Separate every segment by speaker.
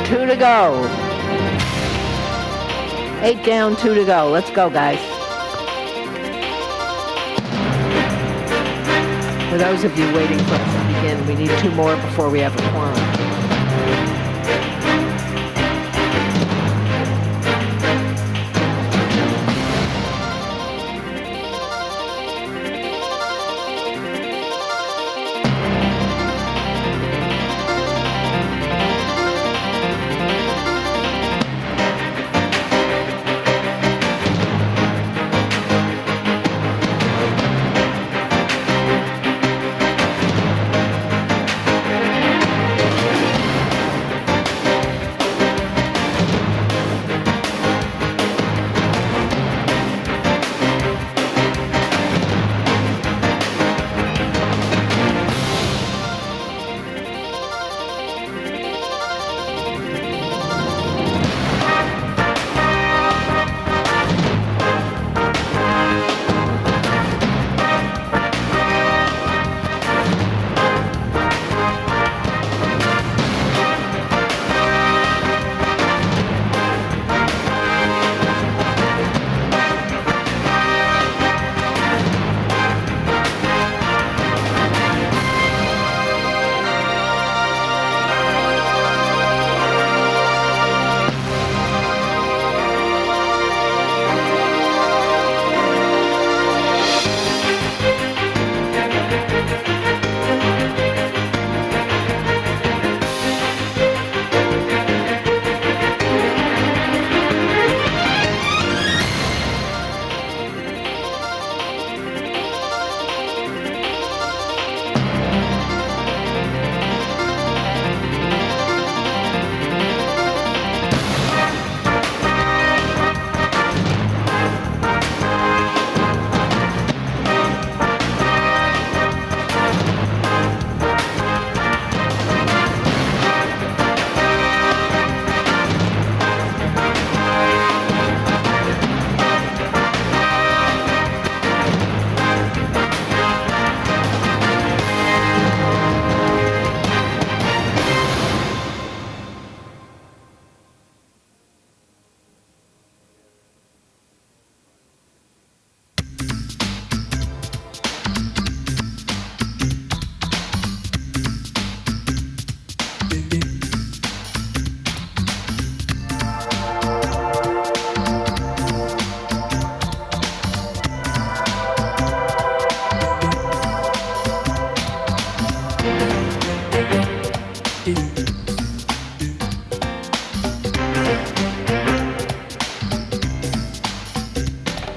Speaker 1: Two to go. 8 down, 2 to go. Let's go, guys. For those of you waiting for us to begin, we need 2 more before we have a quorum.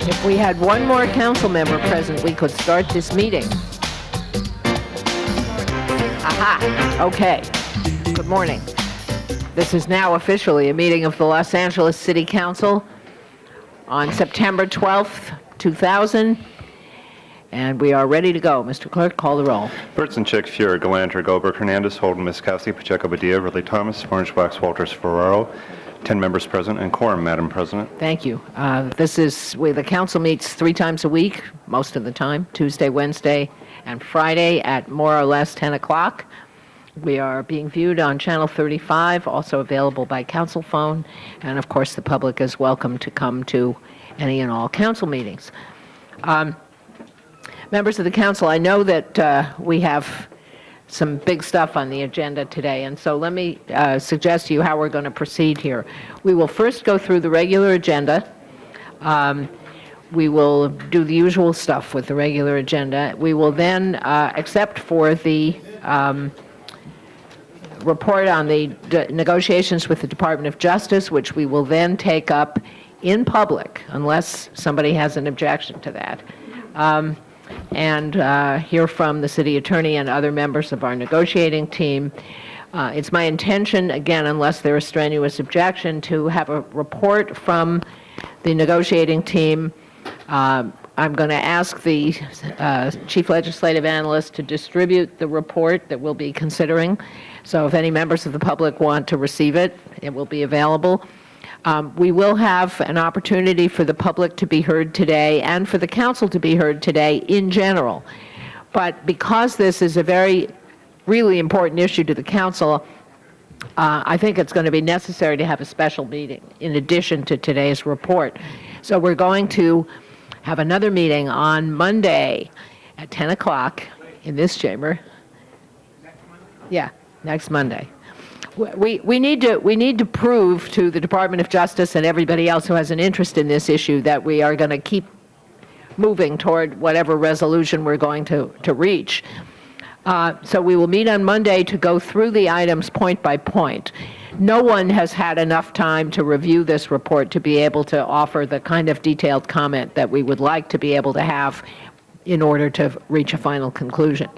Speaker 1: If we had one more council member present, we could start this meeting. Aha, okay. Good morning. This is now officially a meeting of the Los Angeles City Council on September 12th, 2000. And we are ready to go. Mr. Clerk, call the roll.
Speaker 2: Bertson, Fuhrer, Galanter, Goldberg, Hernandez, Holden, Miskowski, Pacheco, Padilla, Ridley Thomas, Orange, Wax, Walters, Ferraro. 10 members present and quorum, Madam President.
Speaker 1: Thank you. The council meets 3 times a week, most of the time, Tuesday, Wednesday, and Friday at more or less 10 o'clock. We are being viewed on Channel 35, also available by council phone, and of course the public is welcome to come to any and all council meetings. Members of the council, I know that we have some big stuff on the agenda today, and so let me suggest to you how we're going to proceed here. We will first go through the regular agenda. We will do the usual stuff with the regular agenda. We will then, except for the report on the negotiations with the Department of Justice, which we will then take up in public, unless somebody has an objection to that, and hear from the city attorney and other members of our negotiating team. It's my intention, again, unless there is strenuous objection, to have a report from the negotiating team I'm going to ask the Chief Legislative Analyst to distribute the report that we'll be considering. So if any members of the public want to receive it, it will be available. We will have an opportunity for the public to be heard today and for the council to be heard today in general. But because this is a really important issue to the council, I think it's going to be necessary to have a special meeting in addition to today's report. So we're going to have another meeting on Monday at 10 o'clock in this chamber. Yeah, next Monday. We need to prove to the Department of Justice and everybody else who has an interest in this issue that we are going to keep moving toward whatever resolution we're going to reach. So we will meet on Monday to go through the items point by point. No one has had enough time to review this report to be able to offer the kind of detailed comment that we would like to be able to have in order to reach a final conclusion.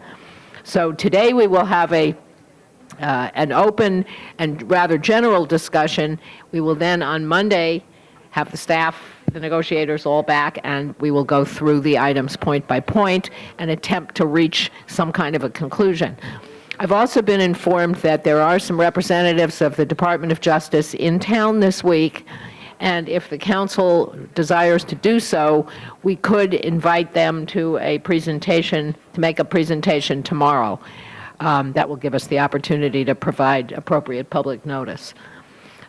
Speaker 1: So today we will have an open and rather general discussion. We will then on Monday have the staff, the negotiators all back, and we will go through the items point by point and attempt to reach some kind of a conclusion. I've also been informed that there are some representatives of the Department of Justice in town this week, and if the council desires to do so, we could invite them to a presentation, to make a presentation tomorrow. That will give us the opportunity to provide appropriate public notice.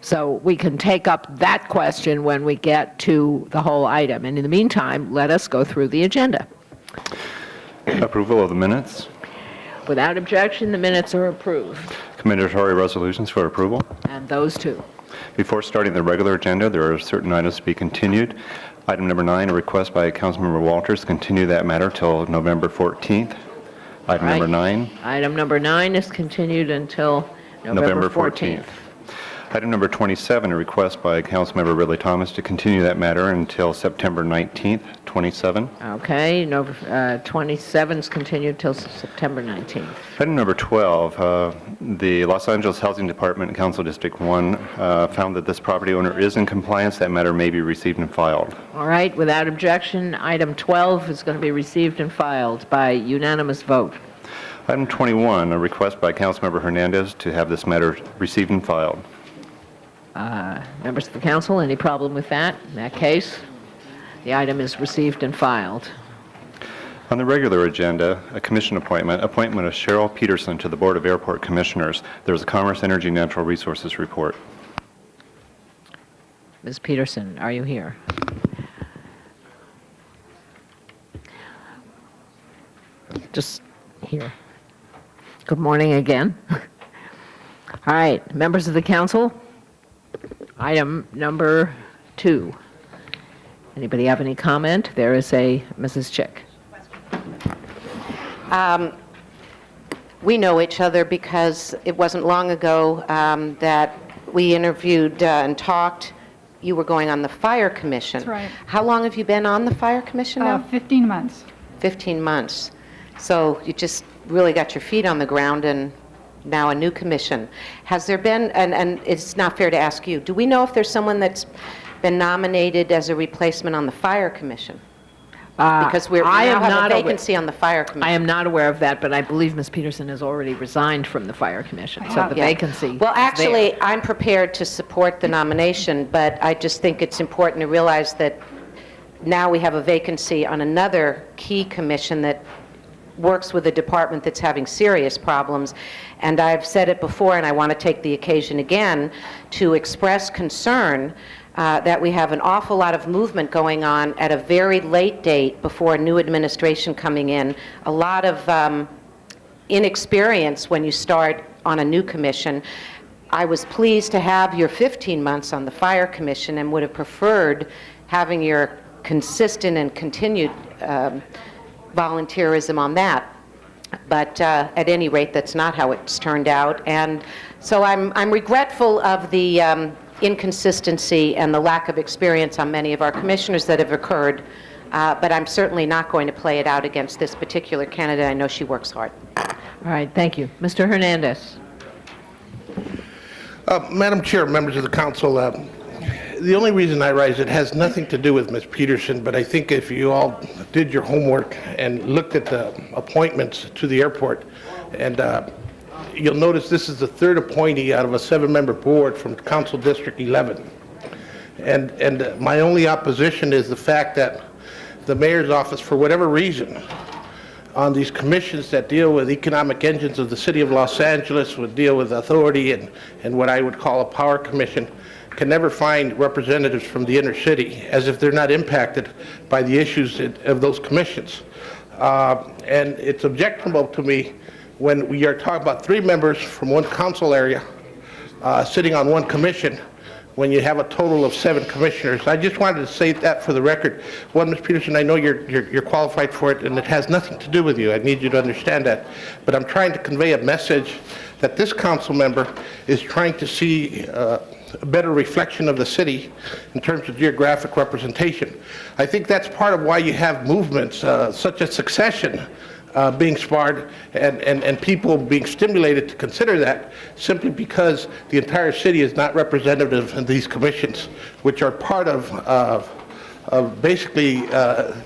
Speaker 1: So we can take up that question when we get to the whole item. And in the meantime, let us go through the agenda.
Speaker 2: Approval of the minutes.
Speaker 1: Without objection, the minutes are approved.
Speaker 2: Commendatory resolutions for approval.
Speaker 1: And those two.
Speaker 2: Before starting the regular agenda, there are certain items to be continued. Item number 9, a request by Councilmember Walters to continue that matter till November 14th. Item number 9.
Speaker 1: Item number 9 is continued until November 14th.
Speaker 2: Item number 27, a request by Councilmember Ridley Thomas to continue that matter until September 19th, 27.
Speaker 1: Okay, 27 is continued till September 19th.
Speaker 2: Item number 12, the Los Angeles Housing Department, Council District 1, found that this property owner is in compliance. That matter may be received and filed.
Speaker 1: All right, without objection, item 12 is going to be received and filed by unanimous vote.
Speaker 2: Item 21, a request by Councilmember Hernandez to have this matter received and filed.
Speaker 1: Members of the council, any problem with that? In that case, the item is received and filed.
Speaker 2: On the regular agenda, a commission appointment of Cheryl Peterson to the Board of Airport Commissioners. There's a Commerce, Energy, Natural Resources report.
Speaker 1: Ms. Peterson, are you here? Just here. Good morning again. All right, members of the council, item number 2. Anybody have any comment? There is a Mrs. Chick.
Speaker 3: We know each other because it wasn't long ago that we interviewed and talked. You were going on the Fire Commission.
Speaker 4: That's right.
Speaker 3: How long have you been on the Fire Commission now?
Speaker 4: 15 months.
Speaker 3: 15 months. So you just really got your feet on the ground and now a new commission. Has there been, and it's not fair to ask you, do we know if there's someone that's been nominated as a replacement on the Fire Commission? Because we now have a vacancy on the Fire Commission.
Speaker 1: I am not aware of that, but I believe Ms. Peterson has already resigned from the Fire Commission, so the
Speaker 3: Yeah.
Speaker 1: vacancy
Speaker 3: Well,
Speaker 1: is there.
Speaker 3: actually, I'm prepared to support the nomination, but I just think it's important to realize that now we have a vacancy on another key commission that works with a department that's having serious problems. And I've said it before, and I want to take the occasion again to express concern that we have an awful lot of movement going on at a very late date before a new administration coming in, a lot of inexperience when you start on a new commission. I was pleased to have your 15 months on the Fire Commission and would have preferred having your consistent and continued volunteerism on that. But at any rate, that's not how it's turned out. And so I'm regretful of the inconsistency and the lack of experience on many of our commissioners that have occurred, but I'm certainly not going to play it out against this particular candidate. I know she works hard.
Speaker 1: All right, thank you. Mr. Hernandez.
Speaker 5: Madam Chair, members of the council,
Speaker 4: The only reason I rise, it has nothing to do with Ms. Peterson, but I think if you all did your homework and looked at the appointments to the airport, and you'll notice this is the third appointee out of a 7-member board from Council District 11. And my only opposition is the fact that the mayor's office, for whatever reason, on these commissions that deal with economic engines of the city of Los Angeles, would deal with authority and what I would call a power commission, can never find representatives from the inner city, as if they're not impacted by the issues of those commissions. And it's objectionable to me when we are talking about 3 members from one council area sitting on one commission, when you have a total of 7 commissioners. I just wanted to say that for the record. One, Ms. Peterson, I know you're qualified for it, and it has nothing to do with you. I need you to understand that. But I'm trying to convey a message that this council member is trying to see a better reflection of the city in terms of geographic representation. I think that's part of why you have movements such as succession being sparred and people being stimulated to consider that, simply because the entire city is not representative in these commissions, which are part of basically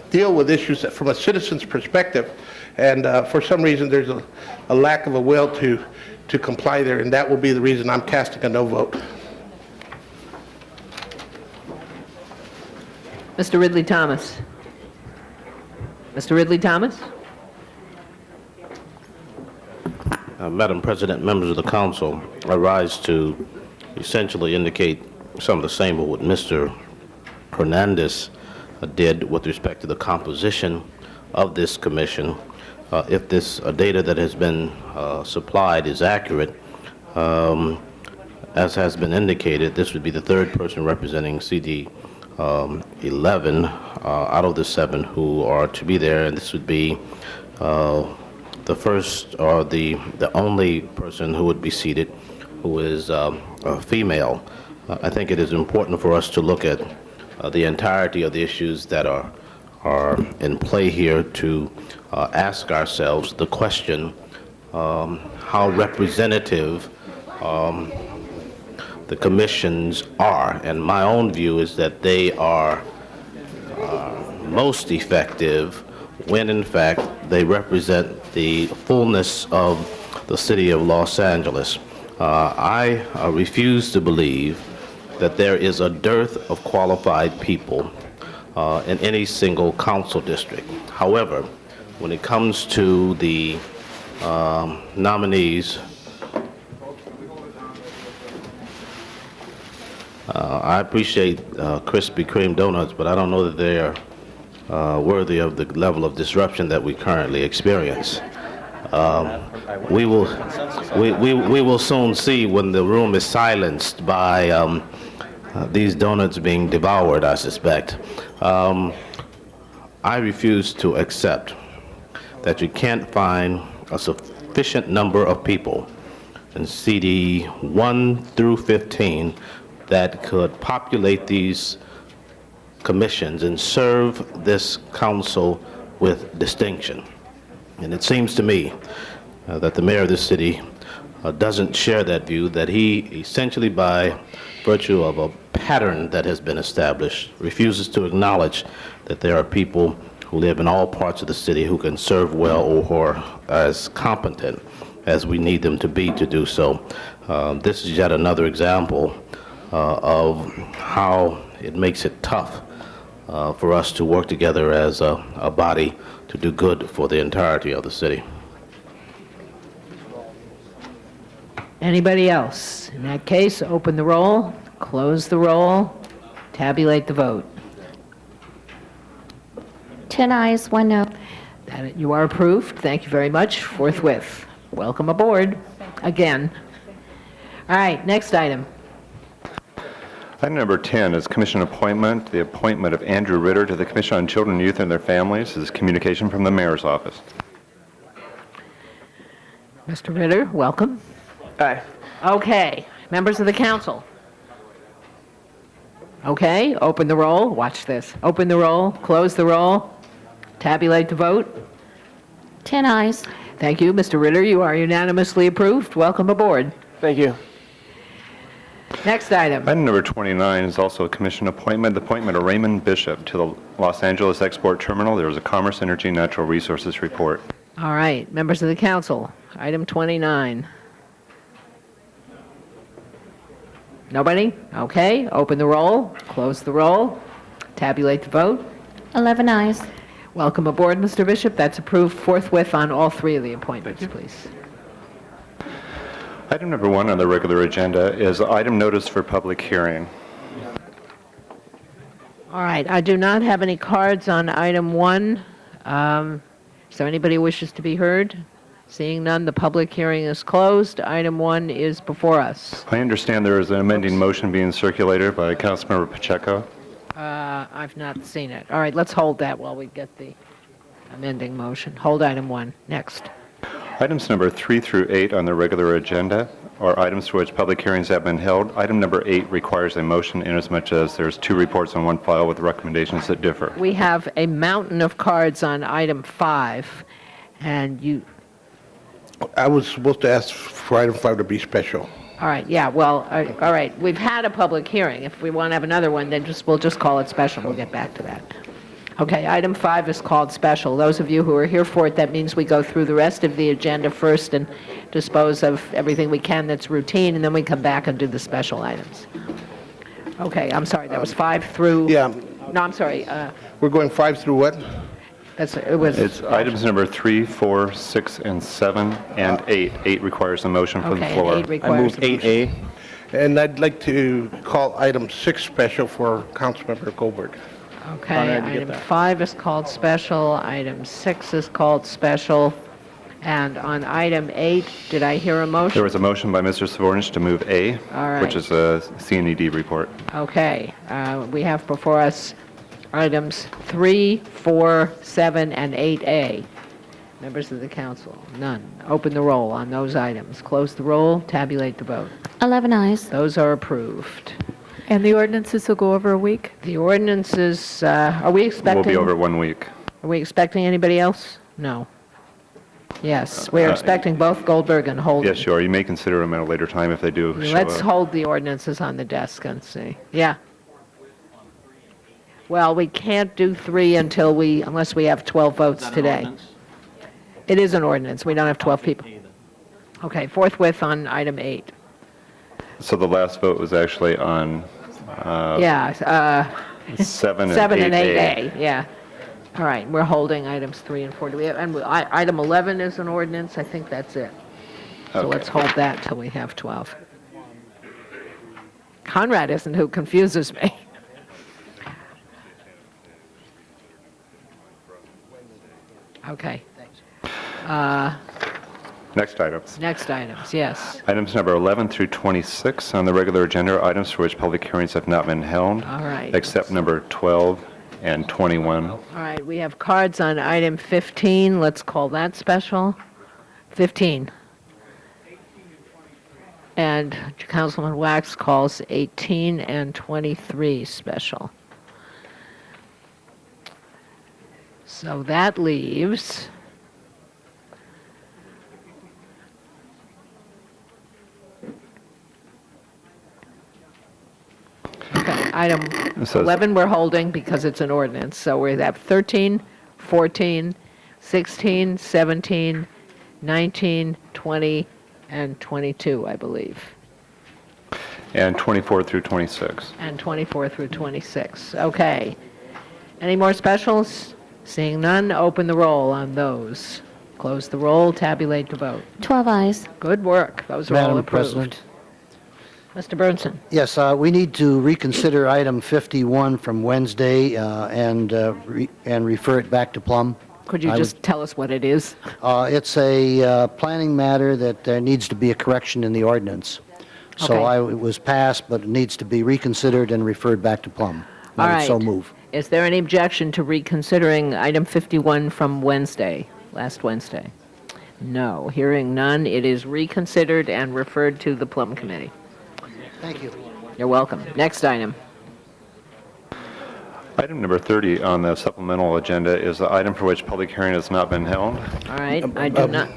Speaker 4: deal with issues that from a citizen's perspective, and for some reason there's a lack of a will to comply there, and that will be the reason I'm casting a no vote.
Speaker 1: Mr. Ridley Thomas. Mr. Ridley Thomas?
Speaker 5: Madam President, members of the council, I rise to essentially indicate some of the same of what Mr. Hernandez did with respect to the composition of this commission. If this data that has been supplied is accurate, as has been indicated, this would be the 3rd person representing CD 11 out of the 7 who are to be there, and this would be the first or the only person who would be seated who is a female. I think it is important for us to look at the entirety of the issues that are in play here, to ask ourselves the question, how representative the commissions are. And my own view is that they are most effective when in fact they represent the fullness of the city of Los Angeles. I refuse to believe that there is a dearth of qualified people in any single council district. However, when it comes to the nominees, I appreciate Krispy Kreme donuts, but I don't know that they are worthy of the level of disruption that we currently experience. We will soon see when the room is silenced by these donuts being devoured, I suspect. I refuse to accept that you can't find a sufficient number of people in CD 1 through 15 that could populate these commissions and serve this council with distinction. And it seems to me that the mayor of this city doesn't share that view, that he essentially, by virtue of a pattern that has been established, refuses to acknowledge that there are people who live in all parts of the city who can serve well or who are as competent as we need them to be to do so. This is yet another example of how it makes it tough for us to work together as a body to do good for the entirety of the city.
Speaker 1: Anybody else? In that case, open the roll, close the roll, tabulate the vote.
Speaker 6: 10 ayes, 1 no.
Speaker 1: You are approved. Thank you very much. Forthwith. Welcome aboard again. All right, next item.
Speaker 2: Item number 10 is commission appointment, the appointment of Andrew Ritter to the Commission on Children and Youth and Their Families. This is communication from the mayor's office.
Speaker 1: Mr. Ritter, welcome.
Speaker 7: Aye.
Speaker 1: Okay, members of the council. Okay, open the roll. Watch this. Open the roll, close the roll, tabulate the vote.
Speaker 6: 10 ayes.
Speaker 1: Thank you, Mr. Ritter. You are unanimously approved. Welcome aboard.
Speaker 7: Thank you.
Speaker 1: Next item.
Speaker 2: Item number 29 is also a commission appointment, the appointment of Raymond Bishop to the Los Angeles Export Terminal. There is a Commerce, Energy, and Natural Resources report.
Speaker 1: All right, members of the council, item 29. Nobody? Okay, open the roll, close the roll, tabulate the vote.
Speaker 6: 11 eyes.
Speaker 1: Welcome aboard, Mr. Bishop. That's approved forthwith on all three of the appointments, please.
Speaker 2: Item number 1 on the regular agenda is item notice for public hearing.
Speaker 1: All right, I do not have any cards on item 1. Is there anybody who wishes to be heard? Seeing none, the public hearing is closed. Item 1 is before us.
Speaker 2: I understand there is an amending motion being circulated by Councilmember Pacheco.
Speaker 1: I've not seen it. All right, let's hold that while we get the amending motion. Hold item 1. Next.
Speaker 2: Items number 3 through 8 on the regular agenda are items for which public hearings have been held. Item number 8 requires a motion inasmuch as there's 2 reports on 1 file with recommendations that differ.
Speaker 1: We have a mountain of cards on item 5, and you,
Speaker 4: I was supposed to ask for item 5 to be special.
Speaker 1: all right, yeah, well, all right, we've had a public hearing. If we want to have another one, then we'll just call it special. We'll get back to that. Okay, item 5 is called special. Those of you who are here for it, that means we go through the rest of the agenda first and dispose of everything we can that's routine, and then we come back and do the special items. Okay, I'm sorry, that was 5 through...
Speaker 4: Yeah,
Speaker 1: No, I'm sorry,
Speaker 4: we're going 5 through what?
Speaker 1: it was...
Speaker 2: It's items number 3, 4, 6, and 7, and 8. 8 requires a motion from the
Speaker 1: Okay,
Speaker 2: floor.
Speaker 1: and 8 requires... a motion.
Speaker 5: 8A.
Speaker 4: And I'd like to call item 6 special for Councilmember Goldberg.
Speaker 1: Okay, item 5 is called special, item 6 is called special, and on item 8, did I hear a
Speaker 2: There
Speaker 1: motion?
Speaker 2: was a motion by Mr. Savornich to move A,
Speaker 1: All right.
Speaker 2: which is a CNED report.
Speaker 1: Okay, we have before us items 3, 4, 7, and 8A. Members of the council, none. Open the roll on those items. Close the roll, tabulate the vote.
Speaker 6: 11 eyes.
Speaker 1: Those are approved.
Speaker 7: And the ordinances will go over a week?
Speaker 1: The ordinances, are we expecting...
Speaker 2: Will be over 1 week.
Speaker 1: Are we expecting anybody else? No. Yes, we're expecting both Goldberg and Holden.
Speaker 2: Yes, you are. You may consider them at a later time if they do show
Speaker 1: Let's
Speaker 2: up.
Speaker 1: hold the ordinances on the desk and see. Yeah. Well, we can't do 3 unless we have 12 votes today. It is an ordinance. We don't have 12 people. Okay, forthwith on item 8.
Speaker 2: So the last vote was actually on
Speaker 1: Yeah,
Speaker 2: 7 and
Speaker 1: 7 and
Speaker 2: 8A.
Speaker 1: 8A, yeah. All right, we're holding items 3 and 4. Do we have, and item 11 is an ordinance? I think that's it. So
Speaker 2: Okay.
Speaker 1: let's hold that till we have 12. Conrad isn't who confuses me. Okay.
Speaker 2: Next items.
Speaker 1: Next items, yes.
Speaker 2: Items number 11 through 26 on the regular agenda are items for which public hearings have not been held.
Speaker 1: All right.
Speaker 2: Except number 12 and 21.
Speaker 1: All right, we have cards on item 15. Let's call that special. 15. And Councilman Wax calls 18 and 23 special. So that leaves... Okay, item
Speaker 2: It says-
Speaker 1: 11 we're holding because it's an ordinance. So we have 13, 14, 16, 17, 19, 20, and 22, I believe,
Speaker 2: And 24 through 26.
Speaker 1: and 24 through 26. Okay. Any more specials? Seeing none, open the roll on those. Close the roll, tabulate the vote.
Speaker 6: 12 eyes.
Speaker 1: Good work. Those are all
Speaker 8: Madam
Speaker 1: approved.
Speaker 8: President.
Speaker 1: Mr. Burnson.
Speaker 8: Yes, we need to reconsider item 51 from Wednesday and refer it back to Plum.
Speaker 1: Could you
Speaker 8: I
Speaker 1: just tell us what it is?
Speaker 8: It's a planning matter that there needs to be a correction in the ordinance. So
Speaker 1: Okay.
Speaker 8: it was passed, but it needs to be reconsidered and referred back to Plum.
Speaker 1: All
Speaker 8: I would so
Speaker 1: right.
Speaker 8: move.
Speaker 1: Is there any objection to reconsidering item 51 from Wednesday, last Wednesday? No. Hearing none, it is reconsidered and referred to the Plum Committee.
Speaker 8: Thank you.
Speaker 1: You're welcome. Next item.
Speaker 2: Item number 30 on the supplemental agenda is the item for which public hearing has not been held.
Speaker 1: All right, I do not,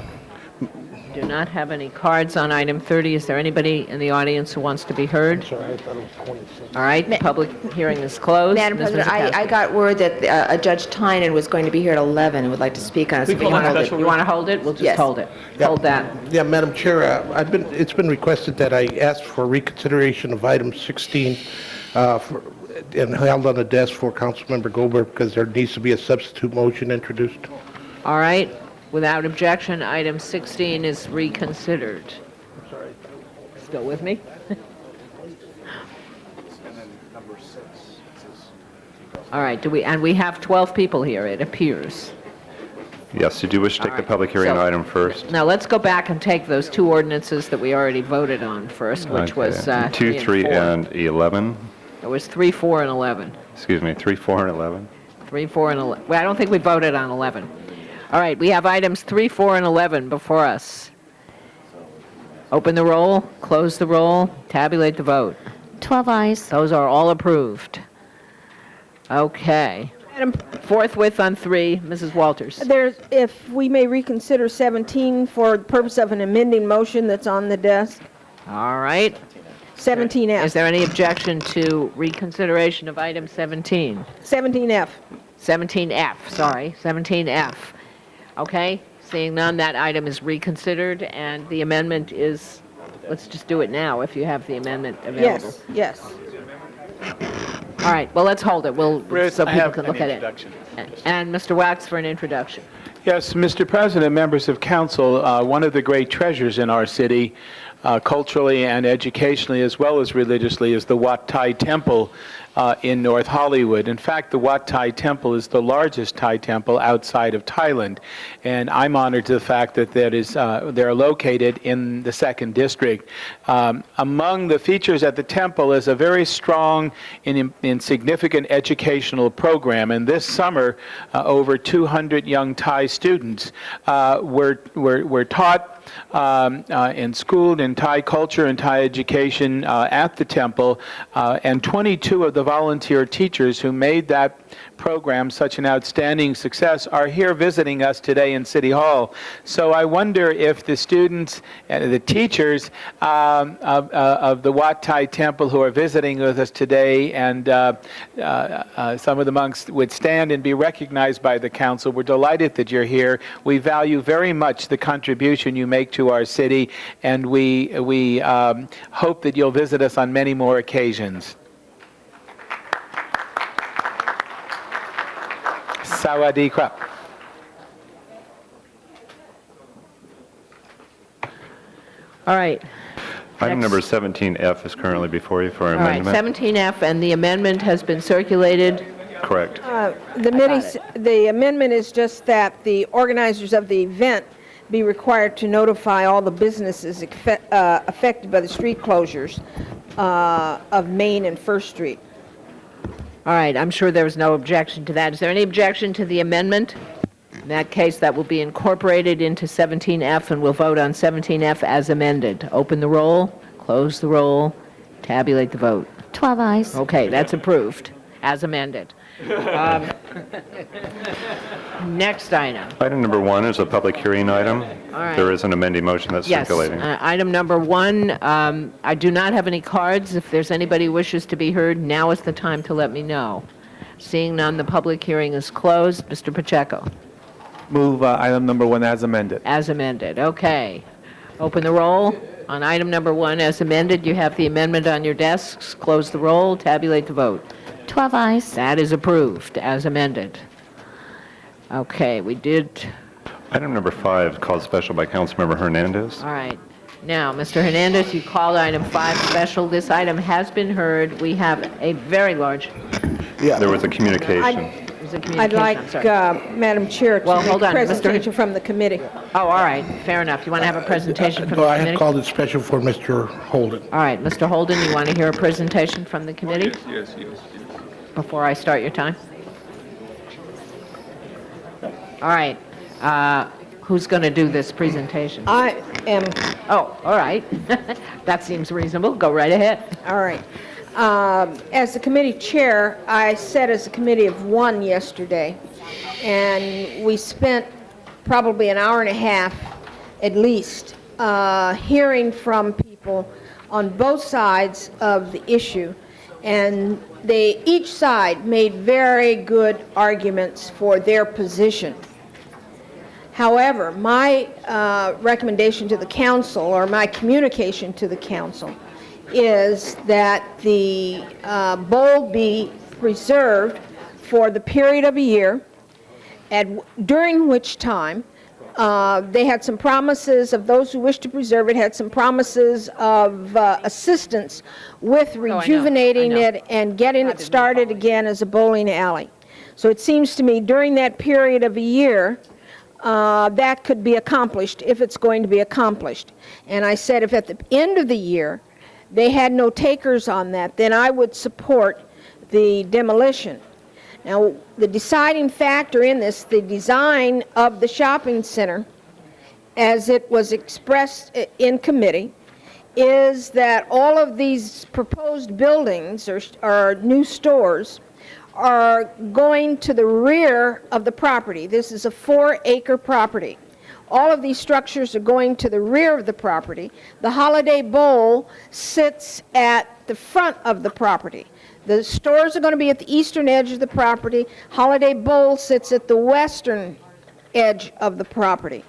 Speaker 1: Do not have any cards on item 30. Is there anybody in the audience who wants to be heard?
Speaker 4: Sorry, I thought it was 26.
Speaker 1: All right, public hearing is closed.
Speaker 9: Madam
Speaker 1: Ms.
Speaker 9: President, I
Speaker 1: Wierzchowski.
Speaker 9: got word that a Judge Tynan was going to be here at 11 and would like to speak on it. So if
Speaker 1: You want to hold it? We'll just
Speaker 9: Yes.
Speaker 1: hold it.
Speaker 4: Yeah.
Speaker 1: Hold that.
Speaker 4: Yeah, Madam Chair, it's been requested that I ask for reconsideration of item 16 and held on the desk for Councilmember Goldberg because there needs to be a substitute motion introduced.
Speaker 1: All right, without objection, item 16 is reconsidered. Still with me? All right, and we have 12 people here, it appears.
Speaker 2: Yes, you do wish to take the public hearing
Speaker 1: So-
Speaker 2: item first?
Speaker 1: Now, let's go back and take those two ordinances that we already voted on first, which was
Speaker 2: Okay. 2, 3,
Speaker 1: 4.
Speaker 2: and 11.
Speaker 1: It was 3, 4, and 11.
Speaker 2: Excuse me, 3, 4, and 11.
Speaker 1: 3, 4, and 11. Well, I don't think we voted on 11. All right, we have items 3, 4, and 11 before us. Open the roll, close the roll, tabulate the vote.
Speaker 6: 12 eyes.
Speaker 1: Those are all approved. Okay. Forthwith on 3, Mrs. Walters.
Speaker 10: There's, if we may reconsider 17 for the purpose of an amending motion that's on the desk,
Speaker 1: All right.
Speaker 10: 17F.
Speaker 1: Is there any objection to reconsideration of item 17?
Speaker 10: 17F.
Speaker 1: 17F, sorry, 17F. Okay, seeing none, that item is reconsidered, and the amendment is, let's just do it now if you have the amendment available.
Speaker 10: Yes, yes.
Speaker 1: All right, well, let's hold it,
Speaker 11: Ruth,
Speaker 1: so
Speaker 11: I
Speaker 1: people
Speaker 11: have
Speaker 1: can
Speaker 11: an
Speaker 1: look at it.
Speaker 11: introduction.
Speaker 1: And Mr. Wax for an introduction.
Speaker 11: Yes, Mr. President, members of council, one of the great treasures in our city, culturally and educationally as well as religiously, is the Wat Thai Temple in North Hollywood. In fact, the Wat Thai Temple is the largest Thai temple outside of Thailand, and I'm honored to the fact that they're located in the 2nd District. Among the features at the temple is a very strong and significant educational program, and this summer, over 200 young Thai students were taught and schooled in Thai culture and Thai education at the temple, and 22 of the volunteer teachers who made that program such an outstanding success are here visiting us today in City Hall. So I wonder if the students and the teachers of the Wat Thai Temple who are visiting with us today, and some of the monks would stand and be recognized by the council. We're delighted that you're here. We value very much the contribution you make to our city, and we hope that you'll visit us on many more occasions. Sawadee krap.
Speaker 1: All right.
Speaker 2: Item
Speaker 1: Next.
Speaker 2: number 17F is currently before you for
Speaker 1: All right,
Speaker 2: amendment.
Speaker 1: 17F, and the amendment has been circulated.
Speaker 2: Correct.
Speaker 10: The amendment is just that the organizers of the event be required to notify all the businesses affected by the street closures of Main and First Street.
Speaker 1: All right, I'm sure there was no objection to that. Is there any objection to the amendment? In that case, that will be incorporated into 17F, and we'll vote on 17F as amended. Open the roll, close the roll, tabulate the vote.
Speaker 6: 12 eyes.
Speaker 1: Okay, that's approved, as amended. Next item.
Speaker 2: Item number 1 is a public hearing item.
Speaker 1: right.
Speaker 2: There is an amending motion that's
Speaker 1: Yes,
Speaker 2: circulating.
Speaker 1: item number 1, I do not have any cards. If there's anybody who wishes to be heard, now is the time to let me know. Seeing none, the public hearing is closed. Mr. Pacheco.
Speaker 12: Move item number 1 as amended.
Speaker 1: As amended, okay. Open the roll. On item number 1 as amended, you have the amendment on your desks. Close the roll, tabulate the vote.
Speaker 6: 12 eyes.
Speaker 1: That is approved, as amended. Okay, we did,
Speaker 2: Item number 5, called special by Councilmember Hernandez.
Speaker 1: all right. Now, Mr. Hernandez, you called item 5 special. This item has been heard. We have a very large,
Speaker 2: There was a communication.
Speaker 1: there's a
Speaker 10: I'd
Speaker 1: communication,
Speaker 10: like,
Speaker 1: I'm sorry.
Speaker 10: Madam Chair, to
Speaker 1: Well,
Speaker 10: make
Speaker 1: hold
Speaker 10: a
Speaker 1: on, Mr.
Speaker 10: presentation from the committee.
Speaker 1: Oh, all right, fair enough. You want to have a presentation from
Speaker 4: No,
Speaker 1: the
Speaker 4: I had
Speaker 1: committee?
Speaker 4: called it special for Mr. Holden.
Speaker 1: All right, Mr. Holden, you want to hear a presentation from the committee?
Speaker 12: Yes.
Speaker 1: Before I start your time? All right, who's going to do this presentation?
Speaker 10: I am,
Speaker 1: Oh, all right. That seems reasonable. Go right ahead.
Speaker 10: all right. As the committee chair, I sat as a committee of one yesterday, and we spent probably an hour and a half at least hearing from people on both sides of the issue, and each side made very good arguments for their position. However, my recommendation to the council, or my communication to the council, is that the bowl be preserved for the period of a year, during which time they had some promises of those who wish to preserve it, had some promises of assistance with rejuvenating it and getting it started again as a bowling alley. So it seems to me during that period of a year, that could be accomplished if it's going to be accomplished. And I said if at the end of the year they had no takers on that, then I would support the demolition. Now, the deciding factor in this, the design of the shopping center, as it was expressed in committee, is that all of these proposed buildings or new stores are going to the rear of the property. This is a 4-acre property. All of these structures are going to the rear of the property. The Holiday Bowl sits at the front of the property. The stores are going to be at the eastern edge of the property. Holiday Bowl sits at the western edge of the property.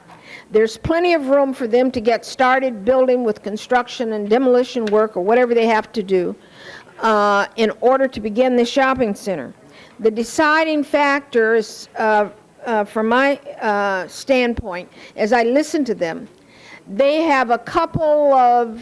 Speaker 10: There's plenty of room for them to get started building with construction and demolition work or whatever they have to do in order to begin the shopping center. The deciding factor is, from my standpoint, as I listen to them, they have a couple of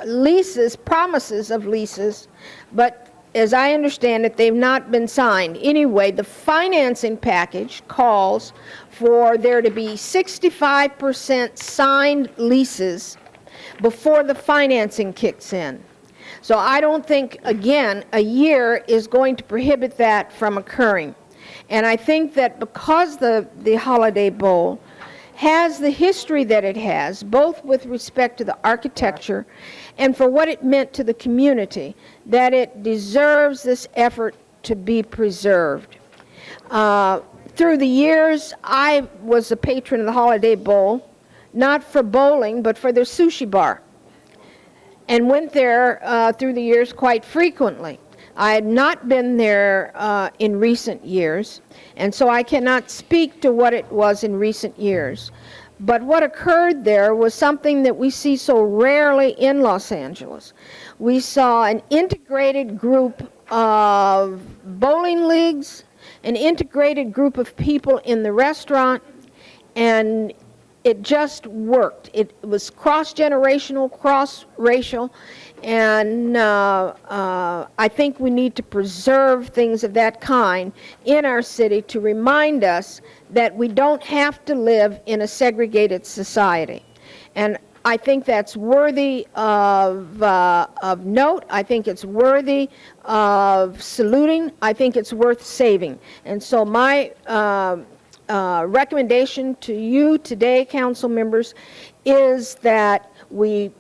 Speaker 10: leases, promises of leases, but as I understand it, they've not been signed. Anyway, the financing package calls for there to be 65% signed leases before the financing kicks in. So I don't think, again, a year is going to prohibit that from occurring. And I think that because the Holiday Bowl has the history that it has, both with respect to the architecture and for what it meant to the community, that it deserves this effort to be preserved. Through the years, I was a patron of the Holiday Bowl, not for bowling, but for their sushi bar, and went there through the years quite frequently. I had not been there in recent years, and so I cannot speak to what it was in recent years. But what occurred there was something that we see so rarely in Los Angeles. We saw an integrated group of bowling leagues, an integrated group of people in the restaurant, and it just worked. It was cross-generational, cross-racial, and I think we need to preserve things of that kind in our city to remind us that we don't have to live in a segregated society. And I think that's worthy of note. I think it's worthy of saluting. I think it's worth saving. And so my recommendation to you today, council members, is that we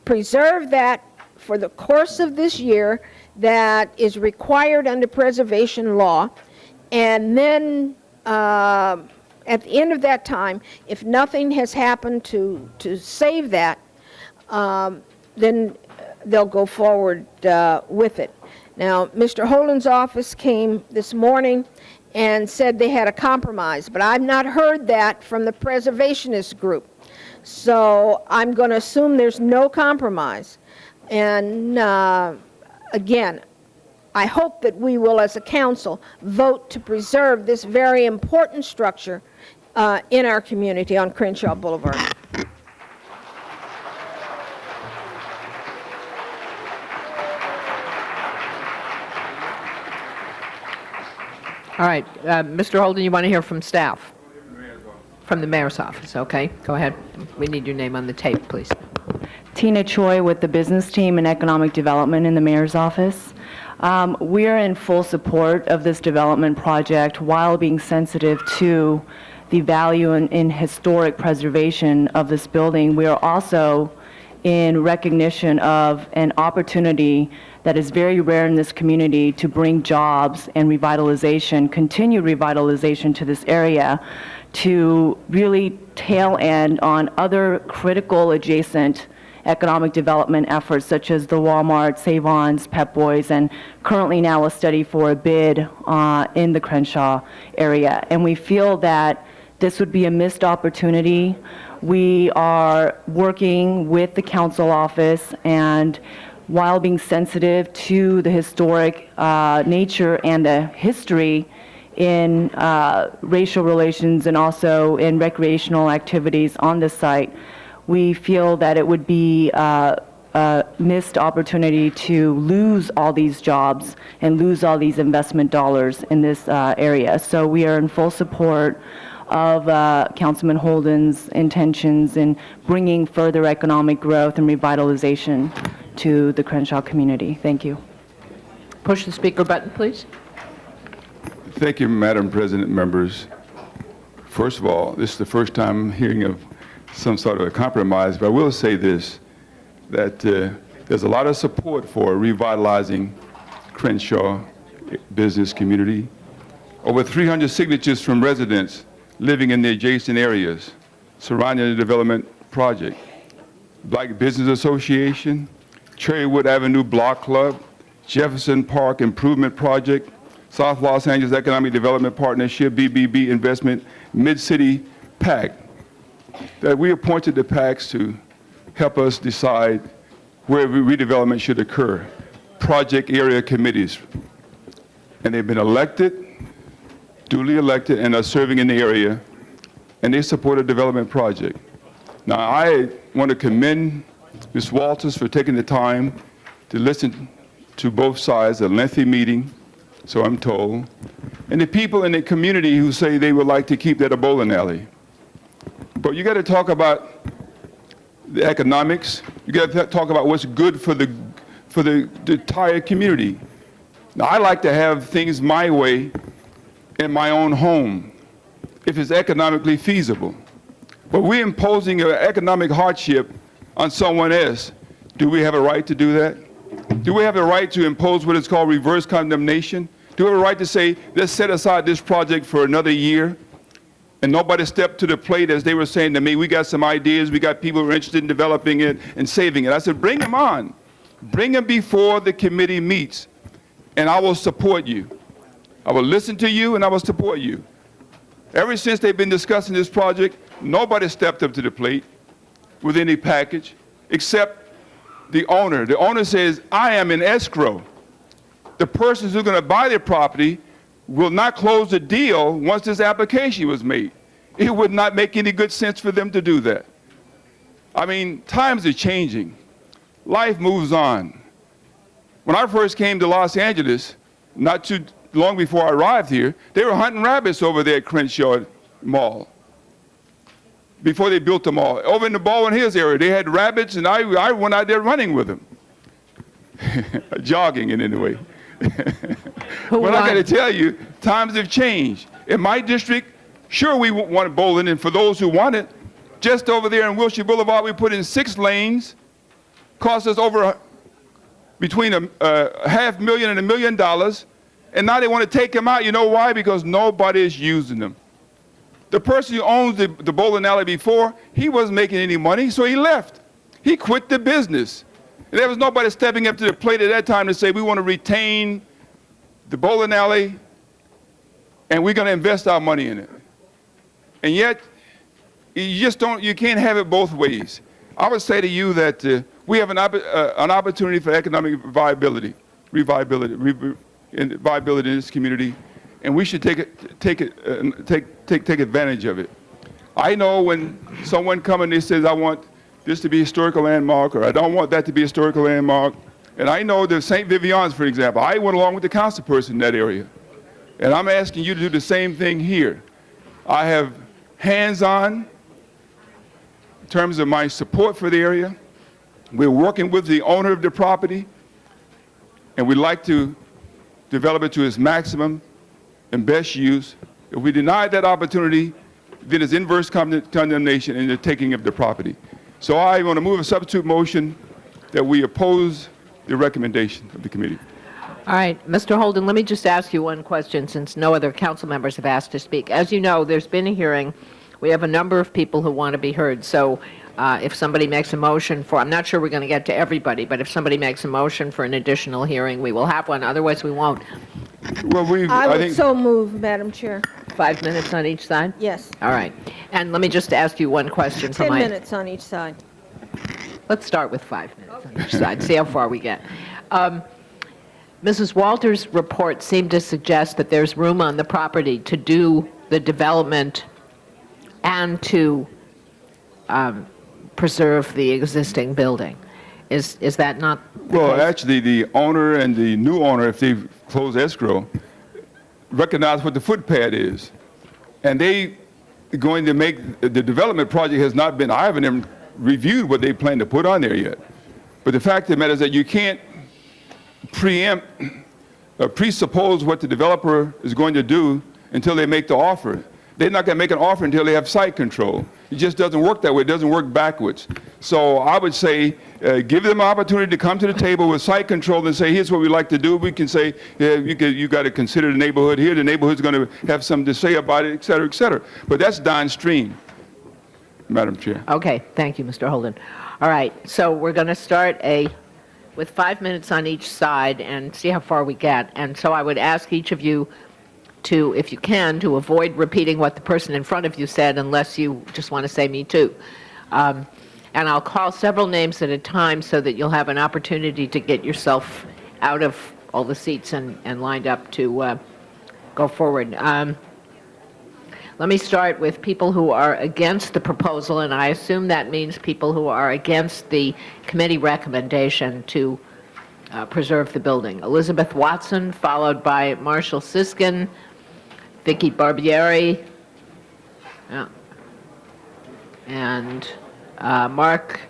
Speaker 10: preserve that for the course of this year that is required under preservation law, and then at the end of that time, if nothing has happened to save that, then they'll go forward with it. Now, Mr. Holden's office came this morning and said they had a compromise, but I've not heard that from the preservationist group. So I'm going to assume there's no compromise. And again, I hope that we will, as a council, vote to preserve this very important structure in our community on Crenshaw Boulevard.
Speaker 1: All right, Mr. Holden, you want to hear from staff? From the mayor's office, okay, go ahead. We need your name on the tape, please.
Speaker 13: Tina Choi with the business team and economic development in the mayor's office. We are in full support of this development project while being sensitive to the value in historic preservation of this building. We are also in recognition of an opportunity that is very rare in this community to bring jobs and revitalization, continued revitalization to this area, to really tail end on other critical adjacent economic development efforts such as the Walmart, Save-Ons, Pep Boys, and currently now a study for a bid in the Crenshaw area. And we feel that this would be a missed opportunity. We are working with the council office, and while being sensitive to the historic nature and the history in racial relations and also in recreational activities on this site, we feel that it would be a missed opportunity to lose all these jobs and lose all these investment dollars in this area. So we are in full support of Councilman Holden's intentions in bringing further economic growth and revitalization to the Crenshaw community. Thank you.
Speaker 1: Push the speaker button, please.
Speaker 14: Thank you, Madam President, members. First of all, this is the first time I'm hearing of some sort of a compromise, but I will say this, that there's a lot of support for revitalizing Crenshaw business community. Over 300 signatures from residents living in the adjacent areas surrounding the development project. Black Business Association, Cherrywood Avenue Block Club, Jefferson Park Improvement Project, South Los Angeles Economic Development Partnership, BBB Investment, Mid-City PAC, that we appointed the PACs to help us decide where redevelopment should occur, project area committees. And they've been elected, duly elected, and are serving in the area, and they support a development project. Now, I want to commend Ms. Walters for taking the time to listen to both sides, a lengthy meeting, so I'm told, and the people in the community who say they would like to keep that a bowling alley. But you got to talk about the economics. You got to talk about what's good for the entire community. Now, I like to have things my way in my own home, if it's economically feasible. But we're imposing an economic hardship on someone else. Do we have a right to do that? Do we have a right to impose what is called reverse condemnation? Do we have a right to say, let's set aside this project for another year? And nobody stepped to the plate, as they were saying to me, we got some ideas, we got people who are interested in developing it and saving it. I said, bring them on. Bring them before the committee meets, and I will support you. I will listen to you, and I will support you. Ever since they've been discussing this project, nobody stepped up to the plate with any package, except the owner. The owner says, I am in escrow. The persons who are going to buy the property will not close the deal once this application was made. It would not make any good sense for them to do that. I mean, times are changing. Life moves on. When I first came to Los Angeles, not too long before I arrived here, they were hunting rabbits over there at Crenshaw Mall before they built the mall. Over in the Baldwin Hills area, they had rabbits, and I went out there running with them. Jogging in any way. But I got to tell you, times have changed. In my district, sure we want bowling, and for those who want it, just over there in Wilshire Boulevard, we put in 6 lanes, cost us over between $500,000 and $1 million, and now they want to take them out. You know why? Because nobody is using them. The person who owns the bowling alley before, he wasn't making any money, so he left. He quit the business. And there was nobody stepping up to the plate at that time to say, we want to retain the bowling alley, and we're going to invest our money in it. And yet, you can't have it both ways. I would say to you that we have an opportunity for economic viability in this community, and we should take advantage of it. I know when someone comes and they says, I want this to be a historical landmark, or I don't want that to be a historical landmark. And I know the St. Vivian's, for example, I went along with the council person in that area. And I'm asking you to do the same thing here. I have hands-on in terms of my support for the area. We're working with the owner of the property, and we'd like to develop it to its maximum and best use. If we deny that opportunity, then it's inverse condemnation in the taking of the property. So I want to move a substitute motion that we oppose the recommendation of the committee.
Speaker 1: All right, Mr. Holden, let me just ask you one question since no other council members have asked to speak. As you know, there's been a hearing we have a number of people who want to be heard. So if somebody makes a motion for, I'm not sure we're going to get to everybody, but if somebody makes a motion for an additional hearing, we will have one. Otherwise, we won't.
Speaker 14: Well,
Speaker 10: I
Speaker 14: I
Speaker 10: would
Speaker 14: think,
Speaker 10: so move, Madam Chair.
Speaker 1: 5 minutes on each side?
Speaker 10: Yes.
Speaker 1: All right. And let me just ask you one question for
Speaker 10: 10
Speaker 1: my...
Speaker 10: minutes on each side.
Speaker 1: Let's start with 5 minutes on each side, see how far we get. Mrs. Walters' report seemed to suggest that there's room on the property to do the development and to preserve the existing building. Is that not the
Speaker 14: well,
Speaker 1: case?
Speaker 14: actually, the owner and the new owner, if they close escrow, recognize what the footpad is. And they going to make, the development project has not been, I haven't even reviewed what they plan to put on there yet. But the fact of the matter is that you can't preempt, presuppose what the developer is going to do until they make the offer. They're not going to make an offer until they have site control. It just doesn't work that way. It doesn't work backwards. So I would say, give them an opportunity to come to the table with site control and say, here's what we'd like to do. We can say, yeah, you got to consider the neighborhood here. The neighborhood's going to have something to say about it, et cetera, et cetera. But that's downstream, Madam Chair.
Speaker 1: Okay, thank you, Mr. Holden. All right, so we're going to start with 5 minutes on each side and see how far we get. And so I would ask each of you to, if you can, to avoid repeating what the person in front of you said unless you just want to say me too. And I'll call several names at a time so that you'll have an opportunity to get yourself out of all the seats and lined up to go forward. Let me start with people who are against the proposal, and I assume that means people who are against the committee recommendation to preserve the building. Elizabeth Watson, followed by Marshall Siskin, Vicky Barbieri, and Mark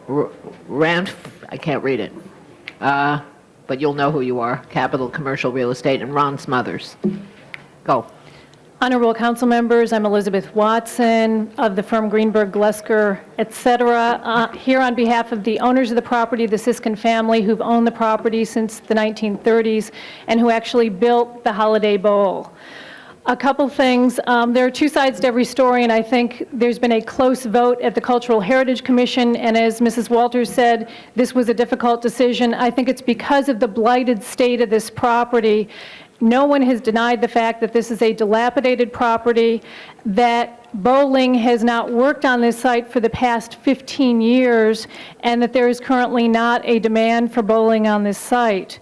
Speaker 1: Ranf, I can't read it, but you'll know who you are, Capital Commercial Real Estate, and Ron Smothers. Go.
Speaker 15: Honorable Council members, I'm Elizabeth Watson of the firm Greenberg, Glesker, et cetera, here on behalf of the owners of the property, the Siskin family, who've owned the property since the 1930s and who actually built the Holiday Bowl. A couple things. There are two sides to every story, and I think there's been a close vote at the Cultural Heritage Commission, and as Mrs. Walters said, this was a difficult decision. I think it's because of the blighted state of this property. No one has denied the fact that this is a dilapidated property, that bowling has not worked on this site for the past 15 years, and that there is currently not a demand for bowling on this site.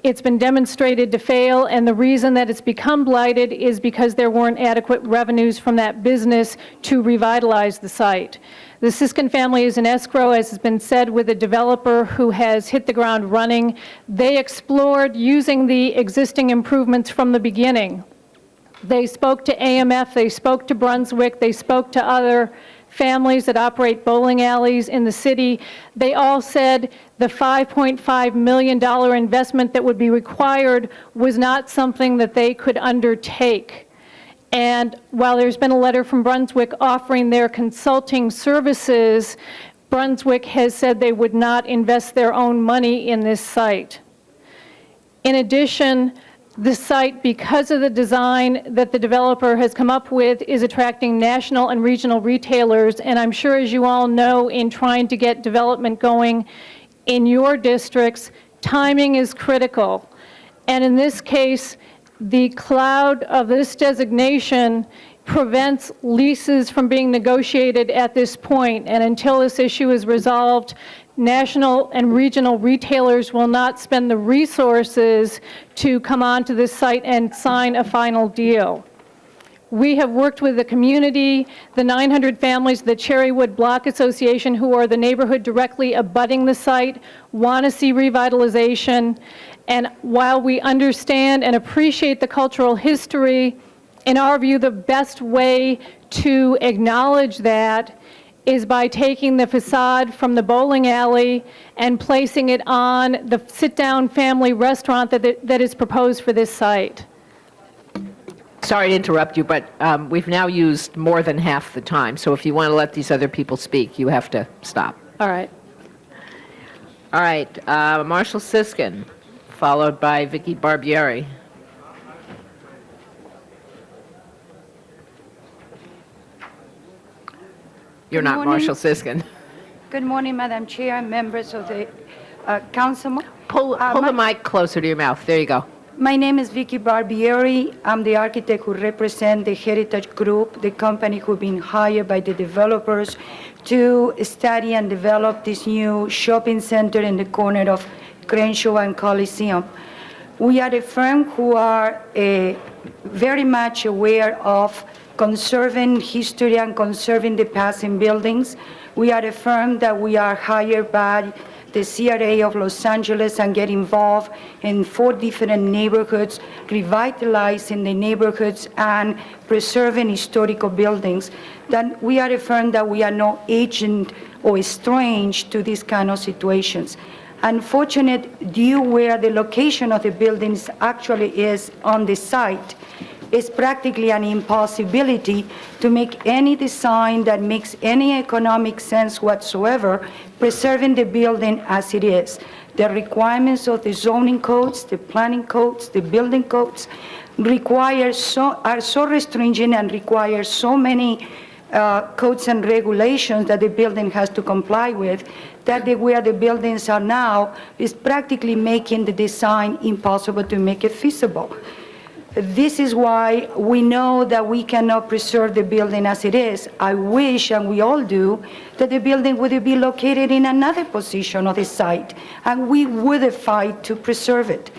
Speaker 15: It's been demonstrated to fail, and the reason that it's become blighted is because there weren't adequate revenues from that business to revitalize the site. The Siskin family is in escrow, as has been said, with a developer who has hit the ground running. They explored using the existing improvements from the beginning. They spoke to AMF, they spoke to Brunswick, they spoke to other families that operate bowling alleys in the city. They all said the $5.5 million investment that would be required was not something that they could undertake. And while there's been a letter from Brunswick offering their consulting services, Brunswick has said they would not invest their own money in this site. In addition, the site, because of the design that the developer has come up with, is attracting national and regional retailers. And I'm sure, as you all know, in trying to get development going in your districts, timing is critical. And in this case, the cloud of this designation prevents leases from being negotiated at this point. And until this issue is resolved, national and regional retailers will not spend the resources to come onto this site and sign a final deal. We have worked with the community, the 900 families, the Cherrywood Block Association, who are the neighborhood directly abutting the site, want to see revitalization. And while we understand and appreciate the cultural history, in our view, the best way to acknowledge that is by taking the facade from the bowling alley and placing it on the sit-down family restaurant that is proposed for this site.
Speaker 1: Sorry to interrupt you, but we've now used more than half the time, so if you want to let these other people speak, you have to stop.
Speaker 15: All right.
Speaker 1: All right, Marshall Siskin, followed by Vicky Barbieri. You're
Speaker 16: Good
Speaker 1: not
Speaker 16: morning.
Speaker 1: Marshall Siskin.
Speaker 16: Good morning, Madam Chair and members of the council.
Speaker 1: Pull the mic closer to your mouth. There you go.
Speaker 16: My name is Vicky Barbieri. I'm the architect who represents the Heritage Group, the company who's been hired by the developers to study and develop this new shopping center in the corner of Crenshaw and Coliseum. We are a firm who are very much aware of conserving history and conserving the past in buildings. We are a firm that we are hired by the CRA of Los Angeles and get involved in 4 different neighborhoods, revitalizing the neighborhoods and preserving historical buildings. Then we are a firm that we are not agent or strange to these kind of situations. Unfortunate, due where the location of the buildings actually is on the site, it's practically an impossibility to make any design that makes any economic sense whatsoever, preserving the building as it is. The requirements of the zoning codes, the planning codes, the building codes are so restringent and require so many codes and regulations that the building has to comply with, that where the buildings are now is practically making the design impossible to make it feasible. This is why we know that we cannot preserve the building as it is. I wish, and we all do, that the building would be located in another position of the site, and we would fight to preserve it.